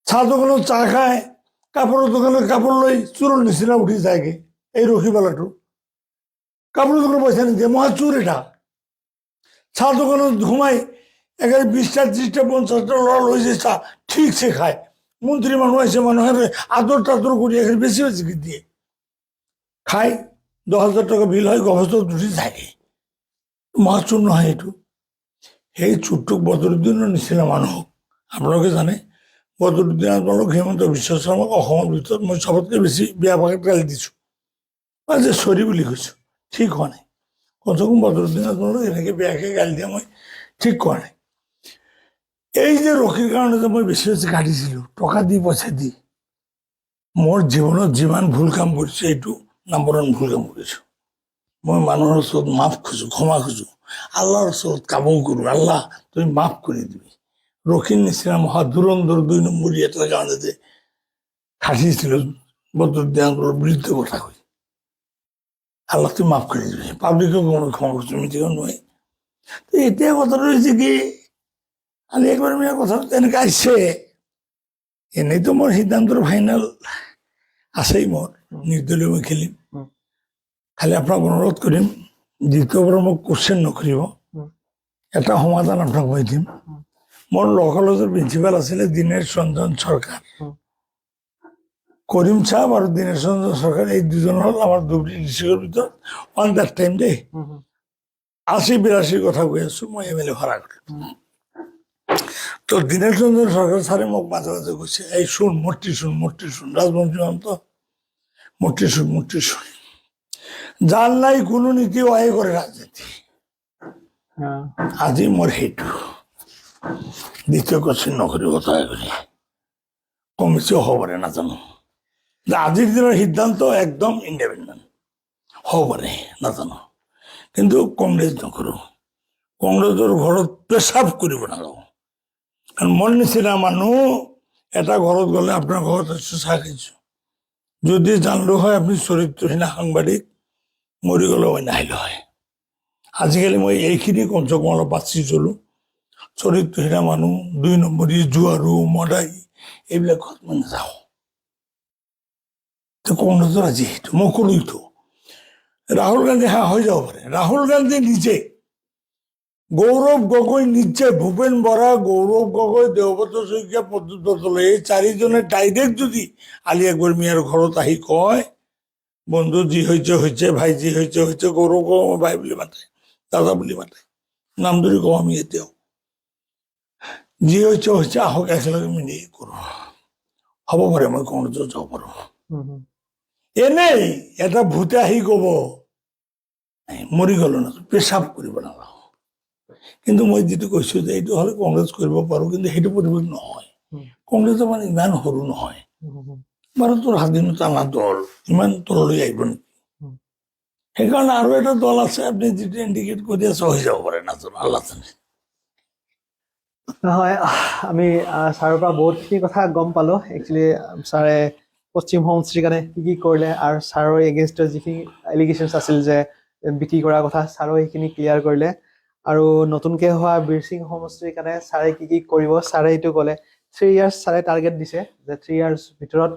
চাহ দোকানত চাহ খায় কাপোৰৰ দোকানত কাপোৰ লৈ চোৰৰ নিচিনা উঠি যায়গে এই ৰখিবালাটো কাপোৰৰ দোকানত পইচা নিদিয়ে মহা চোৰ এটা চাহ দোকানত ঘুমাই একেবাৰে 20টা 30টা 50টা ল'ৰা লৈ যে চাহ ঠিকছে খায় মন্ত্ৰী মানুহ আহিছে মানুহে আদৰ তাদৰ কৰি একেবাৰে বেছি বেছিকে দিয়ে খাই 10,000 টাকা বিল হয় গভৰ্ণৰ উঠি যায়গে মহা চোৰ নহয় এইটো সেই চোৰটোক বদৰুদ্দিনৰ নিচিনা মানুহক আপোনালোকে জানে বদৰুদ্দিন আজমলক হিমন্ত বিশ্ব শৰ্মাক অসমৰ ভিতৰত মই চবতকৈ বেছি বেয়া ভাষাত গালি দিছোঁ মই যে চৰি বুলি কৈছোঁ ঠিক হোৱা নাই কমচে কম বদৰুদ্দিন আজমলক এনেকৈ বেয়াকৈ গালি দিয়া মই ঠিক কৰা নাই এই যে ৰকিৰ কাৰণে যে মই বেছি বেছি কাটিছিলোঁ টকা দি পইচা দি মোৰ জীৱনত যিমান ভুল কাম কৰিছোঁ এইটো নম্বৰ 1 ভুল কাম কৰিছোঁ মই মানুহৰ ওচৰত মাফ খোজোঁ ক্ষমা খোজোঁ আল্লাহৰ ওচৰত কামো কৰোঁ আল্লাহ তুমি মাফ কৰি দিবি ৰকিৰ নিচিনা মহা ধুৰন্ধৰ 2 নম্বৰী এটাৰ কাৰণে যে খাটিছিলোঁ বদৰুদ্দিন আজমলৰ বিৰুদ্ধে কথা কৈ আল্লাহ তুমি মাফ কৰি দিবি পাব্লিকক মই ক্ষমা কৰিছোঁ মিটিঙত নহয় তো এতিয়া কথাটো হৈছে কি আজি একবাৰ মানে কথাটো তেনেকৈ আহিছে এনেইতো মোৰ সিদ্ধান্তৰ ফাইনেল আছেই মোৰ নিৰ্দলীয় মই খেলিম খালি আপোনাক অনুৰোধ কৰিম দ্বিতীয়বাৰ মোক কোশ্চেন নকৰিব এটা সমাধান আপোনাক মই দিম মোৰ ল কলেজৰ প্ৰিন্সিপাল আছিলে দীনেশ ৰঞ্জন চৰকাৰ কৰিম চাহাব আৰু দীনেশ ৰঞ্জন চৰকাৰ এই দুজন হ'ল আমাৰ ধুবুৰী ডিষ্ট্ৰিক্টৰ ভিতৰত অন দ্যাট টাইম দেই 80-82 কথা কৈ আছোঁ মই MLA ভাড়া কৰি তো দীনেশ ৰঞ্জন চৰকাৰ ছাৰে মোক মাজে মাজে কৈছে এই শুন মূৰ্তি শুন ৰাজমন্ত্ৰী অন্ত মূৰ্তি শুন যাৰ নাই কোনো নীতি অয়ে কৰে ৰাজনীতি আজি মোৰ সেইটো দ্বিতীয় কোশ্চেন নকৰিব দয়া কৰি কমিটিও হ'ব পাৰে নাজানো আজিৰ দিনৰ সিদ্ধান্ত একদম ইণ্ডিপেণ্ডেণ্ট হ'ব পাৰে নাজানো কিন্তু কংগ্ৰেছ নকৰোঁ কংগ্ৰেছৰ ঘৰত পেচাব কৰিব নাযাওঁ কাৰণ মোৰ নিচিনা মানুহ এটা ঘৰত গ'লে আপোনাৰ ঘৰত আছোঁ চাহ খাইছোঁ যদি জানিলোঁ হয় আপুনি চৰিত্ৰহীন সাংবাদিক মৰি গ'লে মই নাহিলোঁ হয় আজিকালি মই এইখিনি কমচে কম অলপ বাচি চলোঁ চৰিত্ৰহীন মানুহ 2 নম্বৰী জুৱাৰু মদাহী এইবিলাক ঘৰত মই নাযাওঁ তো কংগ্ৰেছৰ আজি সেইটো মই ক'লোঁতো ৰাহুল গান্ধী হৈ যাব পাৰে ৰাহুল গান্ধী নিজে গৌৰৱ গগৈ নিজে ভূপেন বৰা গৌৰৱ গগৈ দেৱব্ৰত শইকীয়া প্ৰদ্যুৎ বৰদলৈ এই 4জনে ডাইৰেক্ট যদি আলি আকবৰ মিয়াৰ ঘৰত আহি কয় বন্ধু যি হৈছে ভাই যি হৈছে গৌৰৱ গগৈ ভাই বুলি মাতে দাদা বুলি মাতে নাম ধৰি কওঁ আমি এতিয়াও যি হৈছে আহক একেলগে মিলি কৰোঁ হ'ব পাৰে মই কংগ্ৰেছত যাব পাৰোঁ এনেই এটা ভূতে আহি ক'ব মৰি গ'লো না পেচাব কৰিব নালাগে কিন্তু মই যিটো কৈছোঁ যে এইটো হ'লে কংগ্ৰেছ কৰিব পাৰোঁ কিন্তু সেইটো পৰিৱেশ নহয় কংগ্ৰেছৰ মানে ইমান সৰু নহয় ভাৰতৰ স্বাধীনতা না দল ইমান তললৈ আহিব নেকি সেইকাৰণে আৰু এটা দল আছে আপুনি যিটো ইণ্ডিকেট কৰি আছে হৈ যাব পাৰে নাজানো আল্লাহ জানে নহয় আমি ছাৰৰ পৰা বহুতখিনি কথা গম পালোঁ একচুৱেলি ছাৰে পশ্চিম সমষ্টিৰ কাৰণে কি কৰিলে আৰু ছাৰৰ এগেইনষ্টত যিখিনি এলিগেশ্যনছ আছিল যে বিক্ৰী কৰাৰ কথা ছাৰো সেইখিনি ক্লিয়াৰ কৰিলে আৰু নতুনকৈ হোৱা বীৰসিং সমষ্টিৰ কাৰণে ছাৰে কি কৰিব ছাৰে এইটো ক'লে 3 years ছাৰে টাৰ্গেট দিছে যে 3 years ভিতৰত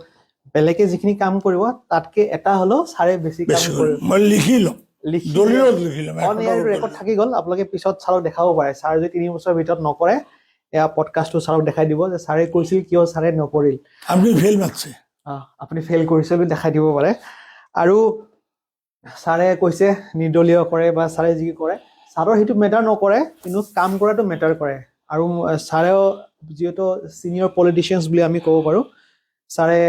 বেলেগে যিখিনি কাম কৰিব তাতকৈ এটা হ'লেও ছাৰে বেছি কাম কৰিব মই লিখি ল'ম অন এয়াৰ ৰেকৰ্ড থাকি গ'ল আপোনালোকে পিছত ছাৰক দেখাব পাৰে ছাৰ যদি 3 বছৰৰ ভিতৰত নকৰে এয়া পডকাষ্টটো ছাৰক দেখাই দিব যে ছাৰে কৈছিল কিয় ছাৰে নকৰিল আপুনি ফেইল কৰিছে বুলি দেখাই দিব পাৰে আৰু ছাৰে কৈছে নিৰ্দলীয় কৰে বা ছাৰে যি কৰে ছাৰৰ সেইটো মেটাৰ নকৰে, কিন্তু কাম কৰাটো মেটাৰ কৰে। আৰু ছাৰেও যিহেতু ছিনিয়ৰ পলিটিচিয়ানছ বুলি আমি ক'ব পাৰোঁ, ছাৰে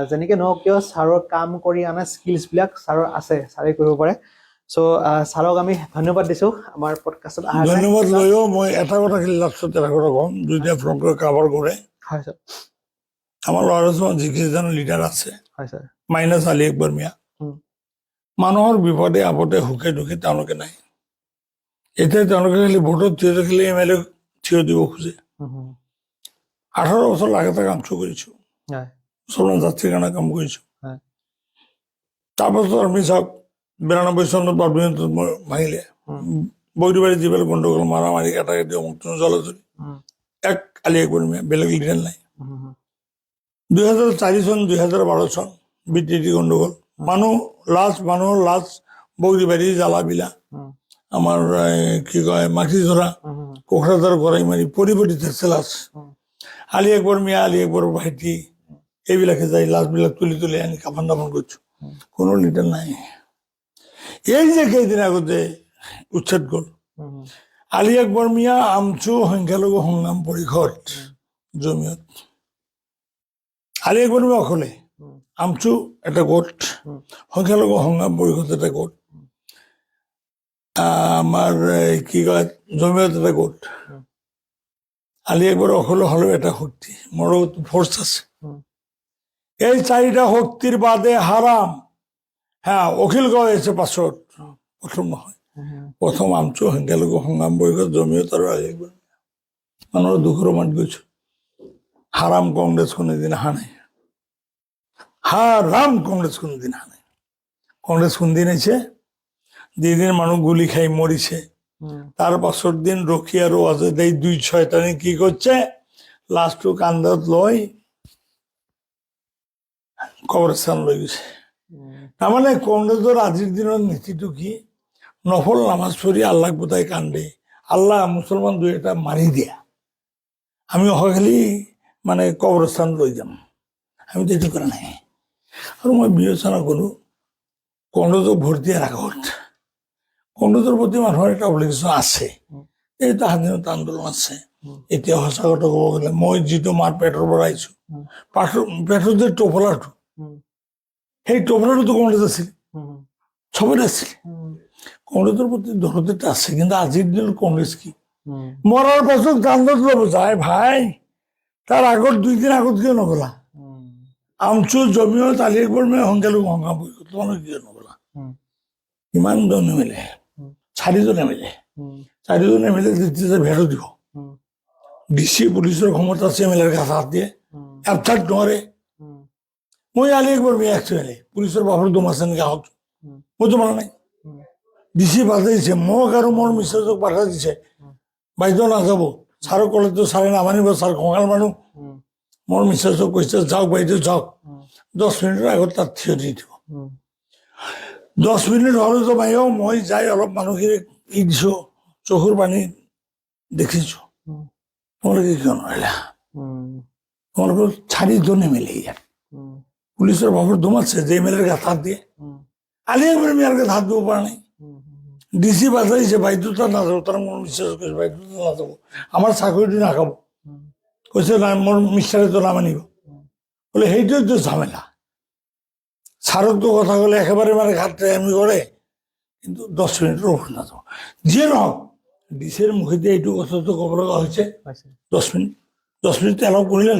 যেনেকৈ নহওক কিয় ছাৰৰ কাম কৰি অনা স্কিলছবিলাক ছাৰৰ আছে, ছাৰে কৰিব পাৰে। চ' ছাৰক আমি ধন্যবাদ দিছোঁ আমাৰ পডকাষ্টত অহাৰ কাৰণে। ধন্যবাদ লৈও মই এটা কথা খালি লাষ্টত এটা কথা ক'ম, যদি আপোনালোকে কাভাৰ কৰে, হয় ছাৰ। আমাৰ ল'ৰা যিকেইজন লিডাৰ আছে হয় ছাৰ। মাইনাছ আলি আকবৰ মিয়া, মানুহৰ বিপদে আপদে সুখে দুখে তেওঁলোকে নাই। এতিয়া তেওঁলোকে খালি ভোটত থিয় থাকিলে MLA থিয় দিব খোজে। 18 বছৰ লাগাতাৰ কাম কৰিছোঁ, মুছলমান জাতিৰ কাৰণে কাম কৰিছোঁ। তাৰপাছত আমি চাওক 92 চনত পাৰ্বণত ভাঙিলে, বৈৰীবাৰী যিবিলাক গণ্ডগোল মাৰামাৰি কাটাকাটি অমুক জলজৰি এক আলি আকবৰ মিয়া, বেলেগ লিডাৰ নাই। 2004 চন 2012 চন BTT গণ্ডগোল, মানুহৰ লাজ বৈৰীবাৰী জ্বালাবিলা, আমাৰ কি কয় মাটি ধৰা, কোকৰাঝাৰ গৰাই মাৰি পৰিৱৰ্তিত আছে লাজ। আলি আকবৰ মিয়া, আলি আকবৰৰ ভাইটি এইবিলাকে যাই লাজবিলাক তুলি তুলি আনি কাফন দাফন কৰিছো, কোনো লিডাৰ নাই। এই যে কেইদিন আগতে উচ্ছেদ গ'ল, আলি আকবৰ মিয়া আমচু সংখ্যালঘু সংগ্ৰাম পৰিষদ জমিয়ত, আলি আকবৰ মিয়া অকলে, আমচু এটা গোট, সংখ্যালঘু সংগ্ৰাম পৰিষদ এটা গোট, আমাৰ কি কয় জমিয়ত এটা গোট। আলি আকবৰ অকলে হলেও এটা শক্তি, মোৰো ফোর্স আছে। এই 4টা শক্তির বাদে হারাম, হ্যাঁ অখিল গেছে পাছত, প্রথম নহয়, প্রথম আমচু সংখ্যালঘু সংগ্রাম পৰিষদ জমিয়ত আৰু আলি আকবৰ। মানুহৰ দুখৰ মাত গৈছো, হারাম কংগ্রেস কোনোদিন হানে, হারাম কংগ্রেস কোনোদিন হানে। কংগ্রেস কোনদিন আছে, যেদিন মানুষ গুলি খাই মরিছে, তার পাছৰ দিন ৰকি আৰ অজয় এই 2 শয়তানি কি কৰছে, লাস্টটো কান্ধত লই কবৰস্থান লৈ গৈছে। তাৰমানে কংগ্ৰেছৰ আজিৰ দিনৰ নীতিটো কি, নফল নামাজ পঢ়ি আল্লাহক বুধাই কান্দে, আল্লাহ মুছলমান 2-এটা মাৰি দিয়া, আমি অহাখালি মানে কবৰস্থান লৈ যাম, আমি তো এইটো কৰা নাই। আৰু মই বিবেচনা কৰোঁ কংগ্ৰেছক ভোট দিয়াৰ আগত কংগ্ৰেছৰ প্ৰতি মানুহৰ এটা অব্লিগেশ্যন আছে, এইটো স্বাধীনতা আন্দোলন আছে। এতিয়া সঁচা কথা ক'ব গ'লে মই যিটো মাৰ পেটৰ পৰা আহিছোঁ, পেটৰ যে টোপোলাটো, সেই টোপোলাটোতো কংগ্ৰেছ আছিল, চবতে আছিল। কংগ্ৰেছৰ প্ৰতি দৰদ এটা আছে, কিন্তু আজিৰ দিনত কংগ্ৰেছ কি মৰাৰ পাছত কান্ধত ল'ব যায়, ভাই তাৰ আগত 2 দিন আগত কিয় নগলা? আমচু জমিয়ত আলি আকবৰ মিয়া সংখ্যালঘু সংগ্ৰাম পৰিষদ, তোমালোকে কিয় নগলা? ইমান জন এমএলএ, 4জন এমএলএ, 4জন এমএলএ যেতিয়া ভেটো দিব, ডিচি পুলিচৰ ক্ষমতা আছে, এমএলএৰ কাষ হাত দিয়ে, এফথাৰ্ড নোৱাৰে। মই আলি আকবৰ মিয়া একচুৱেলি পুলিচৰ বাফৰ দম আছে নেকি আহক, মইতো মানা নাই। ডিচি বাধাই দিছে, মোক আৰু মোৰ মিছেছক বাধা দিছে, বাইদেউ নাযাব, ছাৰক ক'লেতো ছাৰে নামানিব, ছাৰ কঙাল মানুহ। মোৰ মিছেছক কৈছে যাওক বাইদেউ যাওক, 10 মিনিটৰ আগত তাত থিয় দি দিব। 10 মিনিট হ'লেতো বাইদেউ মই যাই অলপ মানুহখিনিক দিছো, চকুৰ পানী দেখিছো। তোমালোকে কিয় নোৱাৰিলা? তোমালোকৰ 4জন এমএলএ ইয়াত, পুলিচৰ বাফৰ দম আছে যে এমএলএৰ গাত হাত দিয়ে, আলি আকবৰ মিয়াৰ গাত হাত দিব পৰা নাই। ডিচি বাজাইছে বাইদেউ তাত নাযাব, তাৰ মোৰ মিছেছ কৈছে বাইদেউ তাত নাযাব, আমাৰ চাকৰিটো নাখাব, কৈছে নাই মোৰ মিষ্টাৰেতো নামানিব, বোলে সেইটোৱেতো ঝামেলা। ছাৰকতো কথা ক'লে একেবাৰে মানে ঘাট আমি কৰে, কিন্তু 10 মিনিটৰ ঔষধ নাযাব। যিয়ে নহওক ডিচিৰ মুখেদি এইটো কথাটো ক'ব লগা হৈছে, 10 মিনিট এলাও কৰিলে।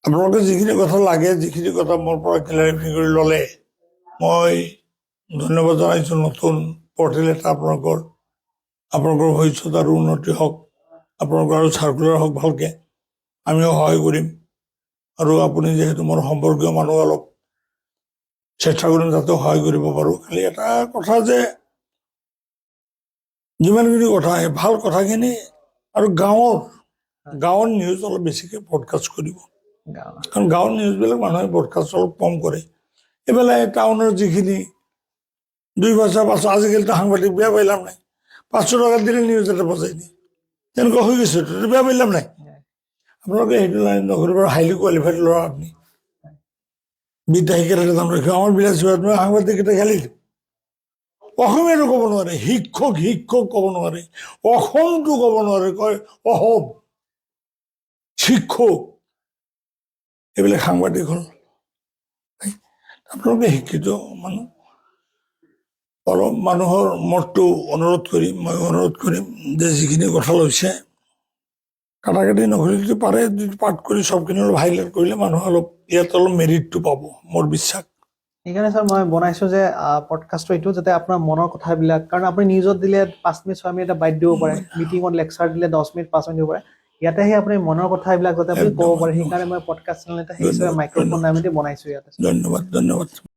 আপোনালোকে যিখিনি কথা লাগে, যিখিনি কথা মোৰ পৰা ক্লেৰিফাই কৰি ল'লে, মই ধন্যবাদ জনাইছোঁ। নতুন পৰ্টেল এটা আপোনালোকৰ ভৱিষ্যত আৰু উন্নতি হওক, আপোনালোকৰ আৰু চাৰ্কুলাৰ হওক ভালকৈ, আমিও সহায় কৰিম। আৰু আপুনি যিহেতু মোৰ সম্পৰ্কীয় মানুহ, অলপ চেষ্টা কৰিম যাতে সহায় কৰিব পাৰোঁ। খালি এটা কথা যে যিমানখিনি কথা আহে ভাল কথাখিনি, আৰু গাঁৱৰ নিউজ অলপ বেছিকৈ ব্ৰডকাষ্ট কৰিব, কাৰণ গাঁৱৰ নিউজবিলাক মানুহে ব্ৰডকাষ্ট অলপ কম কৰে। এইফালে টাউনৰ যিখিনি 2 পইচা 500, আজিকালিতো সাংবাদিক বেয়া পাই লাভ নাই, 500 টকা দিলে নিউজ এটা বজাই দিয়ে, তেনেকুৱা হৈ গৈছে, বেয়া পাই লাভ নাই। আপোনালোকে সেইটো লাইন নকৰিব, হাইলি কোৱালিফাইড ল'ৰা আপুনি, বিদ্যা শিক্ষাৰ এটা দাম ৰাখিব। আমাৰ বিলাসী সাংবাদিক এটা খেলি অসমীয়াটো ক'ব নোৱাৰে, শিক্ষক ক'ব নোৱাৰে, অসমটো ক'ব নোৱাৰে, কয় অসম, শিক্ষক। এইবিলাক সাংবাদিক হ'ল। আপোনালোকে শিক্ষিত মানুহ, অলপ মানুহৰ মতটো মই অনুৰোধ কৰিম যে যিখিনি কথা লৈছে কাটাকাটি নকৰিলে পাৰে যদি পাঠ কৰি চবখিনি অলপ হাইলাইট কৰিলে মানুহে অলপ ইয়াত অলপ মেৰিটটো পাব, মোৰ বিশ্বাস। সেইকাৰণে ছাৰ মই বনাইছো যে পডকাষ্টটো এইটো যাতে আপোনাৰ মনৰ কথাবিলাক, কাৰণ আপুনি নিউজত দিলে 5 মিনিট 6 মিনিট এটা বাইট দিব পাৰে, মিটিঙত লেকচাৰ দিলে 10 মিনিট 5 মিনিট দিব পাৰে, ইয়াতে সেই আপুনি মনৰ কথাবিলাক যাতে আপুনি ক'ব পাৰে, সেইকাৰণে মই পডকাষ্ট চেনেল এটা সেই হিচাপে মাইক্ৰফোন নামেদি বনাইছো ইয়াতে। ধন্যবাদ।